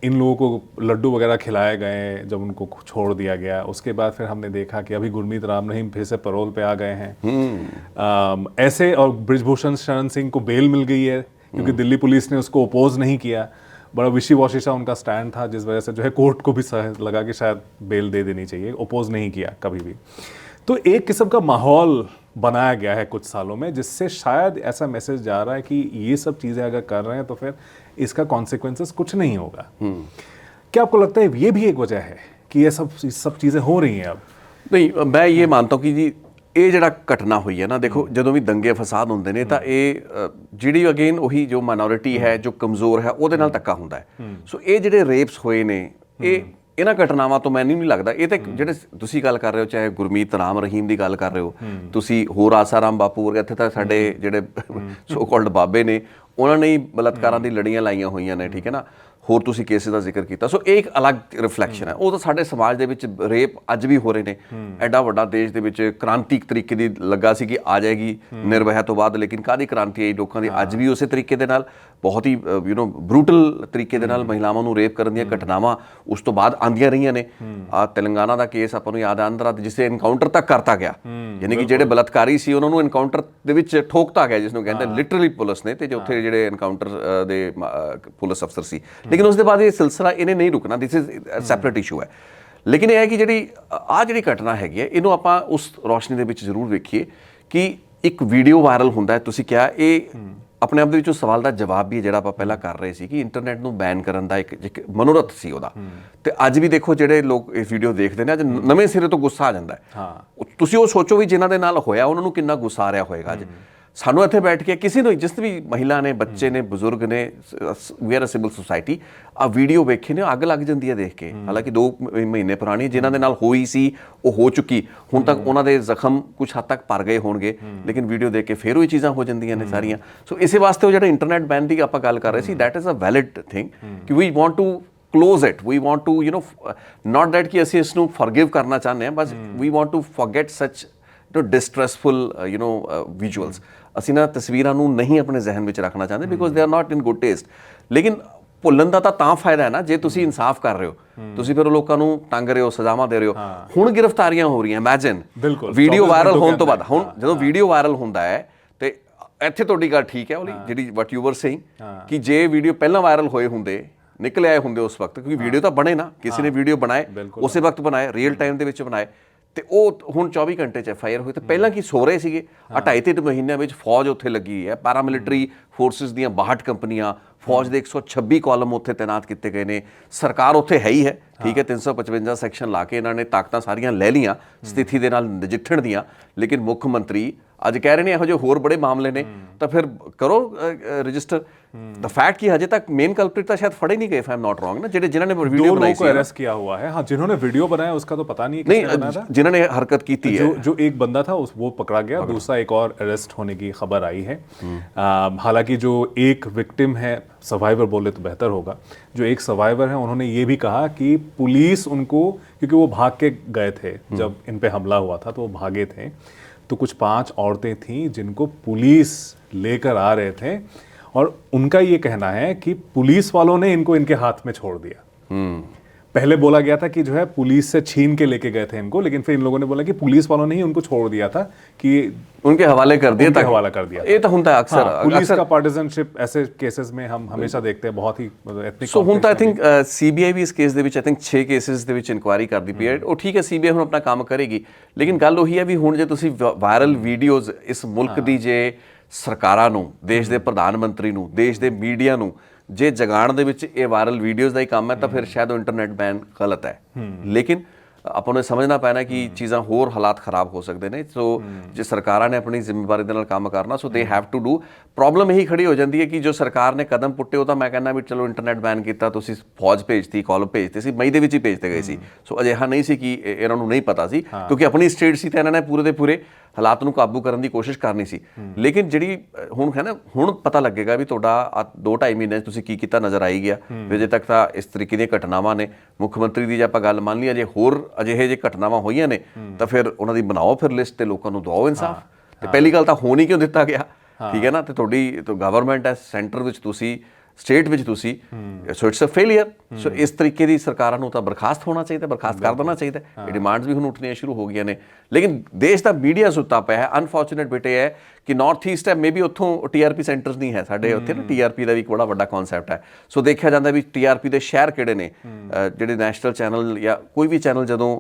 इन लोगों को लड्डू वगैरह खिलाए गए जब उनको छोड़ दिया गया। उसके बाद फिर हमने देखा कि अभी गुरमीत राम रहीम फिर से पैरोल पे आ गए हैं ऐसे, और बृजभूषण शरण सिंह को बेल मिल गई है क्योंकि दिल्ली पुलिस ने उसको अपोज नहीं किया। बड़ा विशी वॉशी सा उनका स्टैंड था, जिस वजह से जो है कोर्ट को भी लगा कि शायद बेल दे देनी चाहिए, अपोज नहीं किया कभी भी। तो एक किस्म का माहौल बनाया गया है कुछ सालों में, जिससे शायद ऐसा मैसेज जा रहा है कि ये सब चीज़ें अगर कर रहे हैं तो फिर इसका कॉन्सिक्वेंसेस कुछ नहीं होगा। क्या आपको लगता है ये भी एक वजह है कि ये सब चीज़ें हो रही हैं अब? नहीं, मैं ये मानता हूँ कि जी ਇਹ ਜਿਹੜਾ ਘਟਨਾ ਹੋਈ ਹੈ ਨਾ, ਦੇਖੋ ਜਦੋਂ ਵੀ ਦੰਗੇ ਫਸਾਦ ਹੁੰਦੇ ਨੇ ਤਾਂ ਇਹ ਜਿਹੜੀ ਅਗੇਨ ਉਹੀ ਜੋ ਮਾਈਨੋਰਿਟੀ ਹੈ, ਜੋ ਕਮਜ਼ੋਰ ਹੈ, ਉਹਦੇ ਨਾਲ ਧੱਕਾ ਹੁੰਦਾ ਹੈ। ਸੋ ਇਹ ਜਿਹੜੇ ਰੇਪਸ ਹੋਏ ਨੇ, ਇਹਨਾਂ ਘਟਨਾਵਾਂ ਤੋਂ ਮੈਨੂੰ ਨਹੀਂ ਲੱਗਦਾ, ਇਹ ਤਾਂ ਜਿਹੜੇ ਤੁਸੀਂ ਗੱਲ ਕਰ ਰਹੇ ਹੋ, ਚਾਹੇ ਗੁਰਮੀਤ ਰਾਮ ਰਹੀਮ ਦੀ ਗੱਲ ਕਰ ਰਹੇ ਹੋ, ਤੁਸੀਂ ਹੋਰ ਆਸਾਰਾਮ ਬਾਪੂ ਵਰਗੇ, ਇੱਥੇ ਤਾਂ ਸਾਡੇ ਜਿਹੜੇ ਸੋ ਕਾਲਡ ਬਾਬੇ ਨੇ, ਉਹਨਾਂ ਨੇ ਹੀ ਬਲਾਤਕਾਰਾਂ ਦੀ ਲੜੀਆਂ ਲਾਈਆਂ ਹੋਈਆਂ ਨੇ, ਠੀਕ ਹੈ ਨਾ। ਹੋਰ ਤੁਸੀਂ ਕੇਸਿਸ ਦਾ ਜ਼ਿਕਰ ਕੀਤਾ। ਸੋ ਇਹ ਇੱਕ ਅਲੱਗ ਰਿਫਲੈਕਸ਼ਨ ਹੈ। ਉਹ ਤਾਂ ਸਾਡੇ ਸਮਾਜ ਦੇ ਵਿੱਚ ਰੇਪ ਅੱਜ ਵੀ ਹੋ ਰਹੇ ਨੇ। ਐਡਾ ਵੱਡਾ ਦੇਸ਼ ਦੇ ਵਿੱਚ ਕ੍ਰਾਂਤੀ ਤਰੀਕੇ ਦੀ ਲੱਗਾ ਸੀ ਕਿ ਆ ਜਾਏਗੀ ਨਿਰਭੈ ਤੋਂ ਬਾਅਦ, ਲੇਕਿਨ ਕਾਹਦੀ ਕ੍ਰਾਂਤੀ ਆਈ ਲੋਕਾਂ ਦੀ? ਅੱਜ ਵੀ ਉਸੇ ਤਰੀਕੇ ਦੇ ਨਾਲ ਬਹੁਤ ਹੀ ਬਰੂਟਲ ਤਰੀਕੇ ਦੇ ਨਾਲ ਮਹਿਲਾਵਾਂ ਨੂੰ ਰੇਪ ਕਰਨ ਦੀਆਂ ਘਟਨਾਵਾਂ ਉਸ ਤੋਂ ਬਾਅਦ ਆਉਂਦੀਆਂ ਰਹੀਆਂ ਨੇ। ਆ ਤੇਲੰਗਾਨਾ ਦਾ ਕੇਸ ਆਪਾਂ ਨੂੰ ਯਾਦ ਹੈ, ਆਂਧਰਾ ਜਿਸੇ ਐਨਕਾਊਂਟਰ ਤੱਕ ਕਰਤਾ ਗਿਆ, ਯਾਨੀ ਕਿ ਜਿਹੜੇ ਬਲਾਤਕਾਰੀ ਸੀ ਉਹਨਾਂ ਨੂੰ ਐਨਕਾਊਂਟਰ ਦੇ ਵਿੱਚ ਠੋਕਤਾ ਗਿਆ, ਜਿਸ ਨੂੰ ਕਹਿੰਦੇ ਲਿਟਰਲੀ ਪੁਲਿਸ ਨੇ, ਤੇ ਉੱਥੇ ਜਿਹੜੇ ਐਨਕਾਊਂਟਰ ਦੇ ਪੁਲਿਸ ਅਫਸਰ ਸੀ। ਲੇਕਿਨ ਉਸ ਦੇ ਬਾਅਦ ਇਹ ਸਿਲਸਿਲਾ ਇਹਨੇ ਨਹੀਂ ਰੁਕਣਾ, ਦਿਸ ਇਜ਼ ਸੈਪਰੇਟ ਇਸ਼ੂ ਹੈ। ਲੇਕਿਨ ਇਹ ਹੈ ਕਿ ਜਿਹੜੀ ਘਟਨਾ ਹੈਗੀ ਹੈ, ਇਹਨੂੰ ਆਪਾਂ ਉਸ ਰੌਸ਼ਨੀ ਦੇ ਵਿੱਚ ਜ਼ਰੂਰ ਵੇਖੀਏ ਕਿ ਇੱਕ ਵੀਡੀਓ ਵਾਇਰਲ ਹੁੰਦਾ ਹੈ। ਤੁਸੀਂ ਕਿਹਾ ਇਹ ਆਪਣੇ ਆਪ ਦੇ ਵਿੱਚੋਂ ਸਵਾਲ ਦਾ ਜਵਾਬ ਵੀ ਜਿਹੜਾ ਆਪਾਂ ਪਹਿਲਾਂ ਕਰ ਰਹੇ ਸੀ ਕਿ ਇੰਟਰਨੈਟ ਨੂੰ ਬੈਨ ਕਰਨ ਦਾ ਇੱਕ ਮਨੋਰਥ ਸੀ ਉਹਦਾ, ਤੇ ਅੱਜ ਵੀ ਦੇਖੋ ਜਿਹੜੇ ਲੋਕ ਇਹ ਵੀਡੀਓ ਦੇਖਦੇ ਨੇ, ਅੱਜ ਨਵੇਂ ਸਿਰੇ ਤੋਂ ਗੁੱਸਾ ਆ ਜਾਂਦਾ ਹੈ। ਤੁਸੀਂ ਉਹ ਸੋਚੋ ਵੀ ਜਿਨ੍ਹਾਂ ਦੇ ਨਾਲ ਹੋਇਆ ਉਹਨਾਂ ਨੂੰ ਕਿੰਨਾ ਗੁੱਸਾ ਆ ਰਿਹਾ ਹੋਏਗਾ ਅੱਜ। ਸਾਨੂੰ ਇੱਥੇ ਬੈਠ ਕੇ ਕਿਸੇ ਨੂੰ, ਜਿਸ ਵੀ ਮਹਿਲਾ ਨੇ, ਬੱਚੇ ਨੇ, ਬਜ਼ੁਰਗ ਨੇ, we are a civil society, ਆ ਵੀਡੀਓ ਵੇਖੇ ਨੇ, ਅੱਗ ਲੱਗ ਜਾਂਦੀ ਹੈ ਦੇਖ ਕੇ। ਹਾਲਾਂਕਿ 2 ਮਹੀਨੇ ਪੁਰਾਣੀ ਜਿਨ੍ਹਾਂ ਦੇ ਨਾਲ ਹੋਈ ਸੀ ਉਹ ਹੋ ਚੁੱਕੀ, ਹੁਣ ਤੱਕ ਉਹਨਾਂ ਦੇ ਜ਼ਖਮ ਕੁਛ ਹੱਦ ਤੱਕ ਭਰ ਗਏ ਹੋਣਗੇ, ਲੇਕਿਨ ਵੀਡੀਓ ਦੇਖ ਕੇ ਫਿਰ ਉਹੀ ਚੀਜ਼ਾਂ ਹੋ ਜਾਂਦੀਆਂ ਨੇ ਸਾਰੀਆਂ। ਸੋ ਇਸੇ ਵਾਸਤੇ ਉਹ ਜਿਹੜਾ ਇੰਟਰਨੈਟ ਬੈਨ ਦੀ ਆਪਾਂ ਗੱਲ ਕਰ ਰਹੇ ਸੀ, that is a valid thing ਕਿ we want to close it, we want to not that ਕਿ ਅਸੀਂ ਇਸ ਨੂੰ forgive ਕਰਨਾ ਚਾਹੁੰਦੇ ਹਾਂ, ਬਸ we want to forget such distressful visuals। ਅਸੀਂ ਨਾ ਤਸਵੀਰਾਂ ਨੂੰ ਨਹੀਂ ਆਪਣੇ ਜ਼ਿਹਨ ਵਿੱਚ ਰੱਖਣਾ ਚਾਹੁੰਦੇ, because they are not in good taste. ਲੇਕਿਨ ਭੁੱਲਣ ਦਾ ਤਾਂ ਫਾਇਦਾ ਹੈ ਨਾ ਜੇ ਤੁਸੀਂ ਇਨਸਾਫ ਕਰ ਰਹੇ ਹੋ, ਤੁਸੀਂ ਫਿਰ ਉਹ ਲੋਕਾਂ ਨੂੰ ਟੰਗ ਰਹੇ ਹੋ, ਸਜ਼ਾਵਾਂ ਦੇ ਰਹੇ ਹੋ। ਹੁਣ ਗ੍ਰਿਫਤਾਰੀਆਂ ਹੋ ਰਹੀਆਂ, ਇਮੈਜਿਨ ਵੀਡੀਓ ਵਾਇਰਲ ਹੋਣ ਤੋਂ ਬਾਅਦ। ਹੁਣ ਜਦੋਂ ਵੀਡੀਓ ਵਾਇਰਲ ਹੁੰਦਾ ਹੈ ਤੇ ਇੱਥੇ ਤੁਹਾਡੀ ਗੱਲ ਠੀਕ ਹੈ ਉਹਲੀ, ਜਿਹੜੀ ਵਟ ਯੂ ਵਰ ਸੇਇੰਗ, ਕਿ ਜੇ ਵੀਡੀਓ ਪਹਿਲਾਂ ਵਾਇਰਲ ਹੋਏ ਹੁੰਦੇ, ਨਿਕਲ ਆਏ ਹੁੰਦੇ ਉਸ ਵਕਤ, ਕਿਉਂਕਿ ਵੀਡੀਓ ਤਾਂ ਬਣੇ ਨਾ, ਕਿਸੇ ਨੇ ਵੀਡੀਓ ਬਣਾਏ, ਉਸੇ ਵਕਤ ਬਣਾਏ, ਰੀਅਲ ਟਾਈਮ ਦੇ ਵਿੱਚ ਬਣਾਏ, ਤੇ ਉਹ ਹੁਣ 24 ਘੰਟੇ 'ਚ FIR ਹੋਈ। ਤੇ ਪਹਿਲਾਂ ਕੀ ਸੋ ਰਹੇ ਸੀਗੇ? 2.5-3 ਮਹੀਨਿਆਂ ਵਿੱਚ ਫੌਜ ਉੱਥੇ ਲੱਗੀ ਹੈ, ਪੈਰਾਮਿਲਟਰੀ ਫੋਰਸਿਸ ਦੀਆਂ 62 ਕੰਪਨੀਆਂ, ਫੌਜ ਦੇ 126 ਕਾਲਮ ਉੱਥੇ ਤੈਨਾਤ ਕੀਤੇ ਗਏ ਨੇ, ਸਰਕਾਰ ਉੱਥੇ ਹੈ ਹੀ ਹੈ, ਠੀਕ ਹੈ। 355 ਸੈਕਸ਼ਨ ਲਾ ਕੇ ਇਹਨਾਂ ਨੇ ਤਾਕਤਾਂ ਸਾਰੀਆਂ ਲੈ ਲਈਆਂ ਸਥਿਤੀ ਦੇ ਨਾਲ ਨਜਿੱਠਣ ਦੀਆਂ। ਲੇਕਿਨ ਮੁੱਖ ਮੰਤਰੀ ਅੱਜ ਕਹਿ ਰਹੇ ਨੇ ਇਹੋ ਜਿਹੇ ਹੋਰ ਬੜੇ ਮਾਮਲੇ ਨੇ, ਤਾਂ ਫਿਰ ਕਰੋ ਰਜਿਸਟਰ। द फैक्ट कि हजे तक मेन कल्प्रिट तो शायद फड़े नहीं गए, if I am not wrong ना, जिन्होंने वीडियो बनाई को अरेस्ट किया हुआ है। हाँ, जिन्होंने वीडियो बनाया उसका तो पता नहीं है किसने बनाया था, जिन्होंने हरकत की थी। जो एक बंदा था वो पकड़ा गया, दूसरा एक और अरेस्ट होने की खबर आई है। हालांकि जो एक विक्टिम है, सर्वाइवर बोले तो बेहतर होगा, जो एक सर्वाइवर है, उन्होंने ये भी कहा कि पुलिस उनको, क्योंकि वो भाग के गए थे जब इन पे हमला हुआ था, तो वो भागे थे, तो कुछ 5 औरतें थीं जिनको पुलिस लेकर आ रहे थे, और उनका ये कहना है कि पुलिस वालों ने इनको इनके हाथ में छोड़ दिया। पहले बोला गया था कि जो है पुलिस से छीन के लेके गए थे इनको, लेकिन फिर इन लोगों ने बोला कि पुलिस वालों ने ही उनको छोड़ दिया था, कि उनके हवाले कर दिया था, हवाला कर दिया। ये तो होता है अक्सर। हाँ, पुलिस का पार्टिजनशिप ऐसे केसेस में हम हमेशा देखते हैं, बहुत ही एथनिक। सो ਹੁਣ ਤਾਂ आई थिंक CBI ਵੀ ਇਸ ਕੇਸ ਦੇ ਵਿੱਚ आई थिंक 6 ਕੇਸਿਸ ਦੇ ਵਿੱਚ ਇਨਕੁਆਇਰੀ ਕਰਦੀ ਪਈ ਹੈ। ਉਹ ਠੀਕ ਹੈ, CBI ਹੁਣ ਆਪਣਾ ਕੰਮ ਕਰੇਗੀ, ਲੇਕਿਨ ਗੱਲ ਉਹੀ ਹੈ ਵੀ ਹੁਣ ਜੇ ਤੁਸੀਂ ਵਾਇਰਲ ਵੀਡੀਓਜ਼ ਇਸ ਮੁਲਕ ਦੀ ਜੇ ਸਰਕਾਰਾਂ ਨੂੰ, ਦੇਸ਼ ਦੇ ਪ੍ਰਧਾਨ ਮੰਤਰੀ ਨੂੰ, ਦੇਸ਼ ਦੇ ਮੀਡੀਆ ਨੂੰ ਜੇ ਜਗਾਉਣ ਦੇ ਵਿੱਚ ਇਹ ਵਾਇਰਲ ਵੀਡੀਓਜ਼ ਦਾ ਹੀ ਕੰਮ ਹੈ, ਤਾਂ ਫਿਰ ਸ਼ਾਇਦ ਉਹ ਇੰਟਰਨੈਟ ਬੈਨ ਗਲਤ ਹੈ। ਲੇਕਿਨ ਆਪਾਂ ਨੂੰ ਸਮਝਣਾ ਪੈਣਾ ਕਿ ਚੀਜ਼ਾਂ ਹੋਰ ਹਾਲਾਤ ਖਰਾਬ ਹੋ ਸਕਦੇ ਨੇ। ਸੋ ਜੇ ਸਰਕਾਰਾਂ ਨੇ ਆਪਣੀ ਜ਼ਿੰਮੇਵਾਰੀ ਦੇ ਨਾਲ ਕੰਮ ਕਰਨਾ, ਸੋ they have to do. Problem ਇਹੀ ਖੜੀ ਹੋ ਜਾਂਦੀ ਹੈ ਕਿ ਜੋ ਸਰਕਾਰ ਨੇ ਕਦਮ ਪੁੱਟੇ, ਉਹ ਤਾਂ ਮੈਂ ਕਹਿੰਦਾ ਵੀ ਚਲੋ ਇੰਟਰਨੈਟ ਬੈਨ ਕੀਤਾ, ਤੁਸੀਂ ਫੌਜ ਭੇਜਤੀ, ਕਾਲਮ ਭੇਜਤੇ ਸੀ, ਮਈ ਦੇ ਵਿੱਚ ਹੀ ਭੇਜਤੇ ਗਏ ਸੀ। ਸੋ ਅਜਿਹਾ ਨਹੀਂ ਸੀ ਕਿ ਇਹਨਾਂ ਨੂੰ ਨਹੀਂ ਪਤਾ ਸੀ, ਕਿਉਂਕਿ ਆਪਣੀ ਸਟੇਟ ਸੀ ਤਾਂ ਇਹਨਾਂ ਨੇ ਪੂਰੇ ਦੇ ਪੂਰੇ ਹਾਲਾਤ ਨੂੰ ਕਾਬੂ ਕਰਨ ਦੀ ਕੋਸ਼ਿਸ਼ ਕਰਨੀ ਸੀ। ਲੇਕਿਨ ਜਿਹੜੀ ਹੁਣ ਹੈ ਨਾ, ਹੁਣ ਪਤਾ ਲੱਗੇਗਾ ਵੀ ਤੁਹਾਡਾ 2-2.5 ਮਹੀਨੇ ਤੁਸੀਂ ਕੀ ਕੀਤਾ ਨਜ਼ਰ ਆਈ ਗਿਆ। ਅਜੇ ਤੱਕ ਤਾਂ ਇਸ ਤਰੀਕੇ ਦੀਆਂ ਘਟਨਾਵਾਂ ਨੇ। ਮੁੱਖ ਮੰਤਰੀ ਦੀ ਜੇ ਆਪਾਂ ਗੱਲ ਮੰਨ ਲਈਏ, ਜੇ ਹੋਰ ਅਜਿਹੇ ਜੇ ਘਟਨਾਵਾਂ ਹੋਈਆਂ ਨੇ ਤਾਂ ਫਿਰ ਉਹਨਾਂ ਦੀ ਬਣਾਓ ਫਿਰ ਲਿਸਟ, ਤੇ ਲੋਕਾਂ ਨੂੰ ਦਿਵਾਓ ਇਨਸਾਫ। ਤੇ ਪਹਿਲੀ ਗੱਲ ਤਾਂ ਹੋਣ ਹੀ ਕਿਉਂ ਦਿੱਤਾ ਗਿਆ, ਠੀਕ ਹੈ ਨਾ। ਤੇ ਤੁਹਾਡੀ ਗਵਰਨਮੈਂਟ ਹੈ ਸੈਂਟਰ ਵਿੱਚ, ਤੁਸੀਂ ਸਟੇਟ ਵਿੱਚ ਤੁਸੀਂ, ਸੋ ਇਟਸ ਅ ਫੇਲੀਅਰ। ਸੋ ਇਸ ਤਰੀਕੇ ਦੀ ਸਰਕਾਰਾਂ ਨੂੰ ਤਾਂ ਬਰਖਾਸਤ ਹੋਣਾ ਚਾਹੀਦਾ, ਬਰਖਾਸਤ ਕਰ ਦੇਣਾ ਚਾਹੀਦਾ। ਇਹ ਡਿਮਾਂਡਸ ਵੀ ਹੁਣ ਉੱਠਣੀਆਂ ਸ਼ੁਰੂ ਹੋ ਗਈਆਂ ਨੇ। ਲੇਕਿਨ ਦੇਸ਼ ਦਾ ਮੀਡੀਆ ਸੁੱਤਾ ਪਿਆ ਹੈ। ਅਨਫੋਰਚੂਨੇਟ ਬੇਟੇ ਹੈ ਕਿ ਨਾਰਥ ਈਸਟ ਹੈ, ਮੇਬੀ ਉੱਥੋਂ TRP ਸੈਂਟਰਸ ਨਹੀਂ ਹੈ ਸਾਡੇ ਉੱਥੇ ਨਾ। TRP ਦਾ ਵੀ ਇੱਕ ਬੜਾ ਵੱਡਾ ਕਨਸੈਪਟ ਹੈ। ਸੋ ਦੇਖਿਆ ਜਾਂਦਾ ਵੀ TRP ਦੇ ਸ਼ਹਿਰ ਕਿਹੜੇ ਨੇ, ਜਿਹੜੇ ਨੈਸ਼ਨਲ ਚੈਨਲ ਜਾਂ ਕੋਈ ਵੀ ਚੈਨਲ ਜਦੋਂ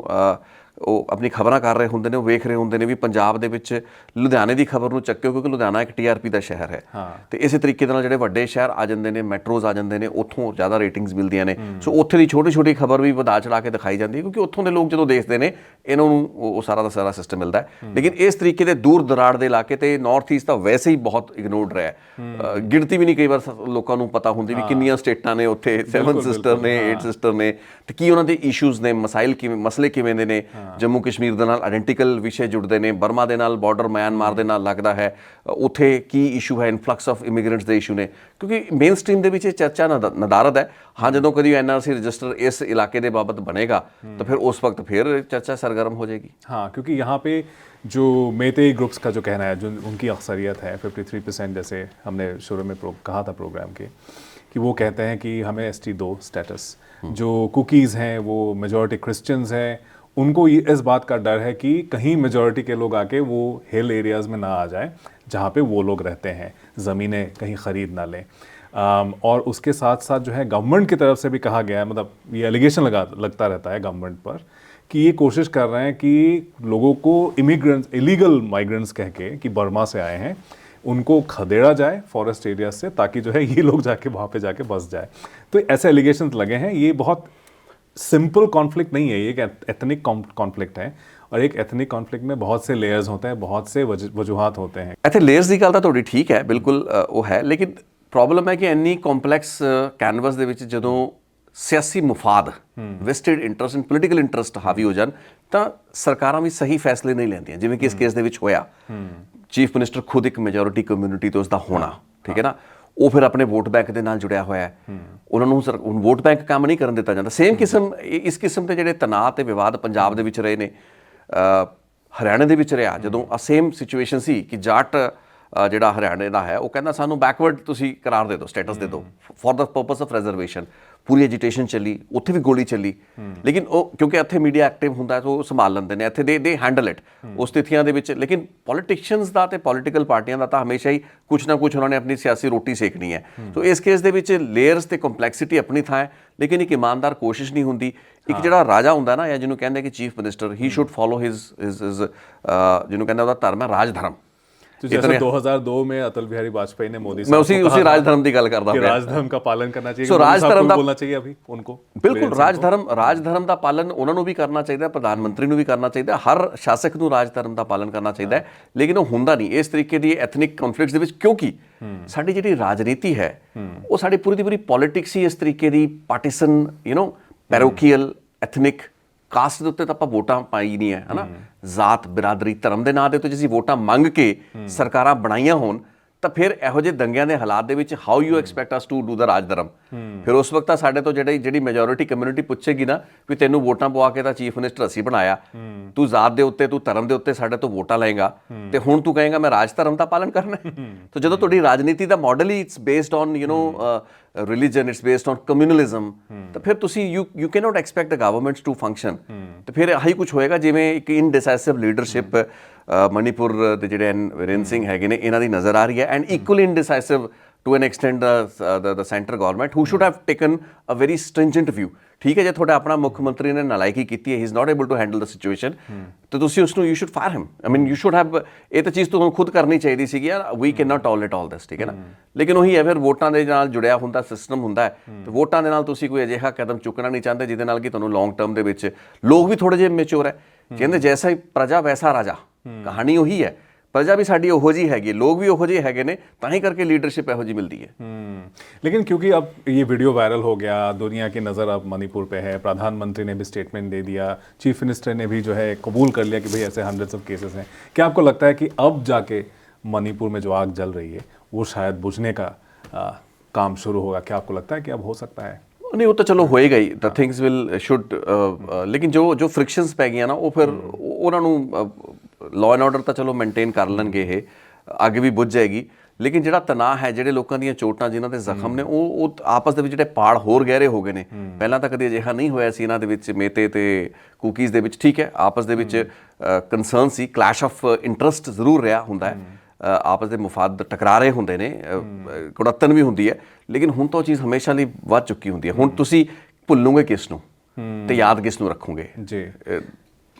ਉਹ ਆਪਣੀ ਖਬਰਾਂ ਕਰ ਰਹੇ ਹੁੰਦੇ ਨੇ, ਉਹ ਵੇਖ ਰਹੇ ਹੁੰਦੇ ਨੇ ਵੀ ਪੰਜਾਬ ਦੇ ਵਿੱਚ ਲੁਧਿਆਣੇ ਦੀ ਖਬਰ ਨੂੰ ਚੱਕਿਓ, ਕਿਉਂਕਿ ਲੁਧਿਆਣਾ ਇੱਕ TRP ਦਾ ਸ਼ਹਿਰ ਹੈ। ਤੇ ਇਸੇ ਤਰੀਕੇ ਦੇ ਨਾਲ ਜਿਹੜੇ ਵੱਡੇ ਸ਼ਹਿਰ ਆ ਜਾਂਦੇ ਨੇ, ਮੈਟਰੋਜ਼ ਆ ਜਾਂਦੇ ਨੇ, ਉੱਥੋਂ ਜ਼ਿਆਦਾ ਰੇਟਿੰਗਸ ਮਿਲਦੀਆਂ ਨੇ। ਸੋ ਉੱਥੇ ਦੀ ਛੋਟੀ ਛੋਟੀ ਖਬਰ ਵੀ ਵਧਾ ਚੜਾ ਕੇ ਦਿਖਾਈ ਜਾਂਦੀ ਹੈ, ਕਿਉਂਕਿ ਉੱਥੋਂ ਦੇ ਲੋਕ ਜਦੋਂ ਦੇਖਦੇ ਨੇ ਇਹਨਾਂ ਨੂੰ ਉਹ ਸਾਰਾ ਦਾ ਸਾਰਾ ਸਿਸਟਮ ਮਿਲਦਾ ਹੈ। ਲੇਕਿਨ ਇਸ ਤਰੀਕੇ ਦੇ ਦੂਰ ਦਰਾੜ ਦੇ ਇਲਾਕੇ ਤੇ ਨਾਰਥ ਈਸਟ ਤਾਂ ਵੈਸੇ ਹੀ ਬਹੁਤ ਇਗਨੋਰਡ ਰਿਹਾ ਹੈ। ਗਿਣਤੀ ਵੀ ਨਹੀਂ ਕਈ ਵਾਰ ਲੋਕਾਂ ਨੂੰ ਪਤਾ ਹੁੰਦੀ ਵੀ ਕਿੰਨੀਆਂ ਸਟੇਟਾਂ ਨੇ ਉੱਥੇ, 7 ਸਿਸਟਰ ਨੇ, 8 ਸਿਸਟਰ ਨੇ, ਤੇ ਕੀ ਉਹਨਾਂ ਦੇ ਇਸ਼ੂਜ਼ ਨੇ, ਮਸਲੇ ਕਿਵੇਂ ਦੇ ਨੇ। ਜੰਮੂ ਕਸ਼ਮੀਰ ਦੇ ਨਾਲ ਆਇਡੈਂਟੀਕਲ ਵਿਸ਼ੇ ਜੁੜਦੇ ਨੇ, ਬਰਮਾ ਦੇ ਨਾਲ ਬਾਰਡਰ ਮਿਆਂਮਾਰ ਦੇ ਨਾਲ ਲੱਗਦਾ ਹੈ, ਉੱਥੇ ਕੀ ਇਸ਼ੂ ਹੈ, ਇਨਫਲਕਸ ਆਫ ਇਮੀਗ੍ਰੈਂਟਸ ਦੇ ਇਸ਼ੂ ਨੇ। ਕਿਉਂਕਿ ਮੇਨ ਸਟ੍ਰੀਮ ਦੇ ਵਿੱਚ ਇਹ ਚਰਚਾ ਨਦਾਰਦ ਹੈ। ਹਾਂ, ਜਦੋਂ ਕਦੀ NRC रजिस्टर इस इलाके के बाबत बनेगा तो फिर उस वक्त फिर चर्चा सरगर्म हो जाएगी। हाँ, क्योंकि यहाँ पे जो मेतेई ग्रुप्स का जो कहना है, जो उनकी अक्सरियत है 53%, जैसे हमने शुरू में कहा था प्रोग्राम के, कि वो कहते हैं कि हमें ST2 स्टेटस। जो कुकीज़ हैं वो मेजॉरिटी क्रिश्चियंस हैं, उनको इस बात का डर है कि कहीं मेजॉरिटी के लोग आके वो हिल एरियाज़ में ना आ जाएं जहाँ पे वो लोग रहते हैं, ज़मीनें कहीं ख़रीद ना लें। और उसके साथ साथ जो है गवर्नमेंट की तरफ से भी कहा गया है, मतलब ये एलिगेशन लगता रहता है गवर्नमेंट पर, कि ये कोशिश कर रहे हैं कि लोगों को इमिग्रेंट्स, इलीगल माइग्रेंट्स कह के कि बर्मा से आए हैं, उनको खदेड़ा जाए फॉरेस्ट एरिया से, ताकि जो है ये लोग जाके वहाँ पे जाके बस जाए। तो ऐसे एलिगेशंस लगे हैं। ये बहुत सिंपल कॉन्फ्लिक्ट नहीं है, ये एक एथनिक कॉन्फ्लिक्ट है, और एक एथनिक कॉन्फ्लिक्ट में बहुत से लेयर्स होते हैं, बहुत से वजूहात होते हैं। ਇੱਥੇ ਲੇਅਰਸ ਦੀ ਗੱਲ ਤਾਂ ਤੁਹਾਡੀ ਠੀਕ ਹੈ, ਬਿਲਕੁਲ ਉਹ ਹੈ। ਲੇਕਿਨ ਪ੍ਰੋਬਲਮ ਹੈ ਕਿ ਇੰਨੀ ਕੰਪਲੈਕਸ ਕੈਨਵਸ ਦੇ ਵਿੱਚ ਜਦੋਂ ਸਿਆਸੀ ਮੁਫਾਦ, vested interest and political interest ਹਾਵੀ ਹੋ ਜਾਣ, ਤਾਂ ਸਰਕਾਰਾਂ ਵੀ ਸਹੀ ਫੈਸਲੇ ਨਹੀਂ ਲੈਂਦੀਆਂ, ਜਿਵੇਂ ਕਿ ਇਸ ਕੇਸ ਦੇ ਵਿੱਚ ਹੋਇਆ। ਚੀਫ ਮਿਨਿਸਟਰ ਖੁਦ ਇੱਕ ਮੈਜੋਰਿਟੀ ਕਮਿਊਨਿਟੀ ਤੋਂ ਉਸਦਾ ਹੋਣਾ, ਠੀਕ ਹੈ ਨਾ, ਉਹ ਫਿਰ ਆਪਣੇ ਵੋਟ ਬੈਂਕ ਦੇ ਨਾਲ ਜੁੜਿਆ ਹੋਇਆ ਹੈ। ਉਹਨਾਂ ਨੂੰ ਹੁਣ ਵੋਟ ਬੈਂਕ ਕੰਮ ਨਹੀਂ ਕਰਨ ਦਿੱਤਾ ਜਾਂਦਾ। ਸੇਮ ਕਿਸਮ ਇਸ ਕਿਸਮ ਦੇ ਜਿਹੜੇ ਤਣਾਅ ਤੇ ਵਿਵਾਦ ਪੰਜਾਬ ਦੇ ਵਿੱਚ ਰਹੇ ਨੇ, ਹਰਿਆਣੇ ਦੇ ਵਿੱਚ ਰਿਹਾ, ਜਦੋਂ ਸੇਮ ਸਿਚੁਏਸ਼ਨ ਸੀ ਕਿ ਜਾਟ ਜਿਹੜਾ ਹਰਿਆਣੇ ਦਾ ਹੈ ਉਹ ਕਹਿੰਦਾ ਸਾਨੂੰ ਬੈਕਵਰਡ ਤੁਸੀਂ ਕਰਾਰ ਦੇ ਦਿਓ, ਸਟੇਟਸ ਦੇ ਦਿਓ for the purpose of reservation. Puri agitation ਚੱਲੀ, ਉੱਥੇ ਵੀ ਗੋਲੀ ਚੱਲੀ, ਲੇਕਿਨ ਉਹ ਕਿਉਂਕਿ ਇੱਥੇ ਮੀਡੀਆ ਐਕਟਿਵ ਹੁੰਦਾ ਤਾਂ ਉਹ ਸੰਭਾਲ ਲੈਂਦੇ ਨੇ, ਇੱਥੇ ਦੇ ਹੈਂਡਲ ਇਟ ਉਸ ਸਥਿਤੀਆਂ ਦੇ ਵਿੱਚ। ਲੇਕਿਨ ਪੋਲੀਟੀਸ਼ੀਅਨਸ ਦਾ ਤੇ ਪੋਲੀਟੀਕਲ ਪਾਰਟੀਆਂ ਦਾ ਤਾਂ ਹਮੇਸ਼ਾ ਹੀ ਕੁਛ ਨਾ ਕੁਛ ਉਹਨਾਂ ਨੇ ਆਪਣੀ ਸਿਆਸੀ ਰੋਟੀ ਸੇਕਣੀ ਹੈ। ਸੋ ਇਸ ਕੇਸ ਦੇ ਵਿੱਚ ਲੇਅਰਸ ਤੇ ਕੰਪਲੈਕਸਿਟੀ ਆਪਣੀ ਥਾਂ ਹੈ, ਲੇਕਿਨ ਇੱਕ ਇਮਾਨਦਾਰ ਕੋਸ਼ਿਸ਼ ਨਹੀਂ ਹੁੰਦੀ। ਇੱਕ ਜਿਹੜਾ ਰਾਜਾ ਹੁੰਦਾ ਨਾ, ਜਾਂ ਜਿਹਨੂੰ ਕਹਿੰਦੇ ਕਿ chief minister, he should follow his ਜਿਹਨੂੰ ਕਹਿੰਦਾ ਉਹਦਾ ਧਰਮ ਹੈ ਰਾਜ ਧਰਮ। तो जैसे 2002 में अटल बिहारी वाजपेयी ने मोदी मैं उसी राजधर्म की गल करदा कि पिया। राजधर्म का पालन करना चाहिए। सो राजधर्म बोलना चाहिए अभी उनको बिल्कुल राजधर्म ਦਾ ਪਾਲਨ ਉਹਨਾਂ ਨੂੰ ਵੀ ਕਰਨਾ ਚਾਹੀਦਾ, ਪ੍ਰਧਾਨ ਮੰਤਰੀ ਨੂੰ ਵੀ ਕਰਨਾ ਚਾਹੀਦਾ, ਹਰ ਸ਼ਾਸਕ ਨੂੰ ਰਾਜਧਰਮ ਦਾ ਪਾਲਨ ਕਰਨਾ ਚਾਹੀਦਾ ਹੈ, ਲੇਕਿਨ ਉਹ ਹੁੰਦਾ ਨਹੀਂ ਇਸ ਤਰੀਕੇ ਦੀ ਐਥਨਿਕ ਕਨਫਲਿਕਟਸ ਦੇ ਵਿੱਚ, ਕਿਉਂਕਿ ਸਾਡੀ ਜਿਹੜੀ ਰਾਜਨੀਤੀ ਹੈ ਉਹ ਸਾਡੀ ਪੂਰੀ ਦੀ ਪੂਰੀ ਪੋਲਿਟਿਕਸ ਹੀ ਇਸ ਤਰੀਕੇ ਦੀ ਪਾਰਟੀਸਨ ਪੈਰੋਕੀਅਲ ਐਥਨਿਕ ਕਾਸਟ ਦੇ ਉੱਤੇ ਤਾਂ ਆਪਾਂ ਵੋਟਾਂ ਪਾਈ ਨਹੀਂ ਹੈ ਹਨਾ, ਜ਼ਾਤ ਬਿਰਾਦਰੀ ਧਰਮ ਦੇ ਨਾਂ ਦੇ ਉੱਤੇ ਜੇ ਅਸੀਂ ਵੋਟਾਂ ਮੰਗ ਕੇ ਸਰਕਾਰਾਂ ਬਣਾਈਆਂ ਹੋਣ ਤਾਂ ਫਿਰ ਇਹੋ ਜਿਹੇ ਦੰਗਿਆਂ ਦੇ ਹਾਲਾਤ ਦੇ ਵਿੱਚ how you expect us to do the raj dharma. ਫਿਰ ਉਸ ਵਕਤ ਤਾਂ ਸਾਡੇ ਤੋਂ ਜਿਹੜੀ ਮੈਜੋਰਿਟੀ ਕਮਿਊਨਿਟੀ ਪੁੱਛੇਗੀ ਨਾ ਵੀ ਤੈਨੂੰ ਵੋਟਾਂ ਪਵਾ ਕੇ ਤਾਂ ਚੀਫ ਮਿਨਿਸਟਰ ਅਸੀਂ ਬਣਾਇਆ, ਤੂੰ ਜ਼ਾਤ ਦੇ ਉੱਤੇ ਤੂੰ ਧਰਮ ਦੇ ਉੱਤੇ ਸਾਡੇ ਤੋਂ ਵੋਟਾਂ ਲਏਗਾ ਤੇ ਹੁਣ ਤੂੰ ਕਹੇਗਾ ਮੈਂ ਰਾਜ ਧਰਮ ਦਾ ਪਾਲਨ ਕਰਨਾ ਹੈ। ਤਾਂ ਜਦੋਂ ਤੁਹਾਡੀ ਰਾਜਨੀਤੀ ਦਾ ਮਾਡਲ ਹੀ it's based on religion, it's based on communalism, ਤਾਂ ਫਿਰ ਤੁਸੀਂ you cannot expect the governments to function। ਤੇ ਫਿਰ ਆਹੀ ਕੁਝ ਹੋਏਗਾ ਜਿਵੇਂ ਇੱਕ ਇਨਡਿਸਾਈਸਿਵ ਲੀਡਰਸ਼ਿਪ ਮਣੀਪੁਰ ਦੇ ਜਿਹੜੇ ਵੀਰੇਂਦਰ ਸਿੰਘ ਹੈਗੇ ਨੇ ਇਹਨਾਂ ਦੀ ਨਜ਼ਰ ਆ ਰਹੀ ਹੈ, and equally indecisive to an extent the central government who should have taken a very stringent view। ਠੀਕ ਹੈ, ਜੇ ਤੁਹਾਡਾ ਆਪਣਾ ਮੁੱਖ ਮੰਤਰੀ ਨੇ ਨਲਾਇਕੀ ਕੀਤੀ ਹੈ, he is not able to handle the situation, ਤਾਂ ਤੁਸੀਂ ਉਸ ਨੂੰ you should fire him। I mean you should have ਇਹ ਤਾਂ ਚੀਜ਼ ਤੁਹਾਨੂੰ ਖੁਦ ਕਰਨੀ ਚਾਹੀਦੀ ਸੀਗੀ ਯਾਰ, we cannot tolerate all this, ਠੀਕ ਹੈ ਨਾ। ਲੇਕਿਨ ਉਹੀ ਹੈ ਫਿਰ ਵੋਟਾਂ ਦੇ ਨਾਲ ਜੁੜਿਆ ਹੁੰਦਾ ਸਿਸਟਮ ਹੁੰਦਾ ਹੈ, ਤੇ ਵੋਟਾਂ ਦੇ ਨਾਲ ਤੁਸੀਂ ਕੋਈ ਅਜਿਹਾ ਕਦਮ ਚੁੱਕਣਾ ਨਹੀਂ ਚਾਹੁੰਦੇ ਜਿਹਦੇ ਨਾਲ ਕਿ ਤੁਹਾਨੂੰ ਲੌਂਗ ਟਰਮ ਦੇ ਵਿੱਚ ਲੋਕ ਵੀ ਥੋੜੇ ਜਿਹੇ ਮੈਚੁਰ ਹੈ, ਕਹਿੰਦੇ ਜੈਸਾ ਹੀ ਪ੍ਰਜਾ ਵੈਸਾ ਰਾਜਾ, ਕਹਾਣੀ ਉਹੀ ਹੈ। प्रजा भी साड़ी ओहो जी हैगी, लोग भी ओहो जी हैगे ने, ताही करके लीडरशिप एहो जी मिलती है। लेकिन क्योंकि अब ये वीडियो वायरल हो गया, दुनिया की नज़र अब मणिपुर पे है, प्रधानमंत्री ने भी स्टेटमेंट दे दिया, चीफ मिनिस्टर ने भी जो है कबूल कर लिया कि भाई ऐसे हंड्रेड्स ऑफ केसेस हैं, क्या आपको लगता है कि अब जाके मणिपुर में जो आग जल रही है वो शायद बुझने का काम शुरू होगा? क्या आपको लगता है कि अब हो सकता है? नहीं, वो तो चलो होएगा ही, द थिंग्स विल शुड, लेकिन जो फ्रिक्शनस पै गई ना वो फिर उन्होंने लॉ एंड ऑर्डर ਤਾਂ ਚਲੋ ਮੇਨਟੇਨ ਕਰ ਲੈਣਗੇ, ਇਹ ਅੱਗੇ ਵੀ ਬੁੱਝ ਜਾਏਗੀ, ਲੇਕਿਨ ਜਿਹੜਾ ਤਣਾਅ ਹੈ, ਜਿਹੜੇ ਲੋਕਾਂ ਦੀਆਂ ਚੋਟਾਂ, ਜਿਨ੍ਹਾਂ ਦੇ ਜ਼ਖਮ ਨੇ, ਉਹ ਆਪਸ ਦੇ ਵਿੱਚ ਜਿਹੜੇ ਪਾੜ ਹੋਰ ਗਹਿਰੇ ਹੋ ਗਏ ਨੇ। ਪਹਿਲਾਂ ਤਾਂ ਕਦੇ ਅਜਿਹਾ ਨਹੀਂ ਹੋਇਆ ਸੀ ਇਹਨਾਂ ਦੇ ਵਿੱਚ, ਮੇਤੇ ਤੇ ਕੁਕੀਜ਼ ਦੇ ਵਿੱਚ, ਠੀਕ ਹੈ, ਆਪਸ ਦੇ ਵਿੱਚ concern C, clash of interest ਜ਼ਰੂਰ ਰਿਹਾ ਹੁੰਦਾ ਹੈ, ਆਪਸ ਦੇ ਮੁਫਾਦ ਟਕਰਾ ਰਹੇ ਹੁੰਦੇ ਨੇ, ਕੁੜੱਤਨ ਵੀ ਹੁੰਦੀ ਹੈ, ਲੇਕਿਨ ਹੁਣ ਤਾਂ ਉਹ ਚੀਜ਼ ਹਮੇਸ਼ਾ ਲਈ ਵੱਧ ਚੁੱਕੀ ਹੁੰਦੀ ਹੈ। ਹੁਣ ਤੁਸੀਂ ਭੁੱਲੋਗੇ ਕਿਸ ਨੂੰ ਤੇ ਯਾਦ ਕਿਸ ਨੂੰ ਰੱਖੋਗੇ ਜੀ।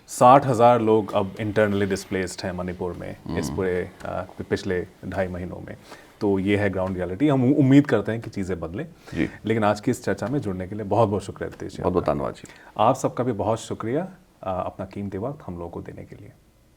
60,000 लोग अब इंटरनली डिस्प्लेस्ड हैं मणिपुर में इस पूरे पिछले 2.5 महीनों में, तो ये है ग्राउंड रियलिटी। हम उम्मीद करते हैं कि चीज़ें बदलें जी। लेकिन आज की इस चर्चा में जुड़ने के लिए बहुत बहुत शुक्रिया रितेश जी, बहुत बहुत धन्यवाद जी। आप सबका भी बहुत शुक्रिया अपना कीमती वक्त हम लोगों को देने के लिए।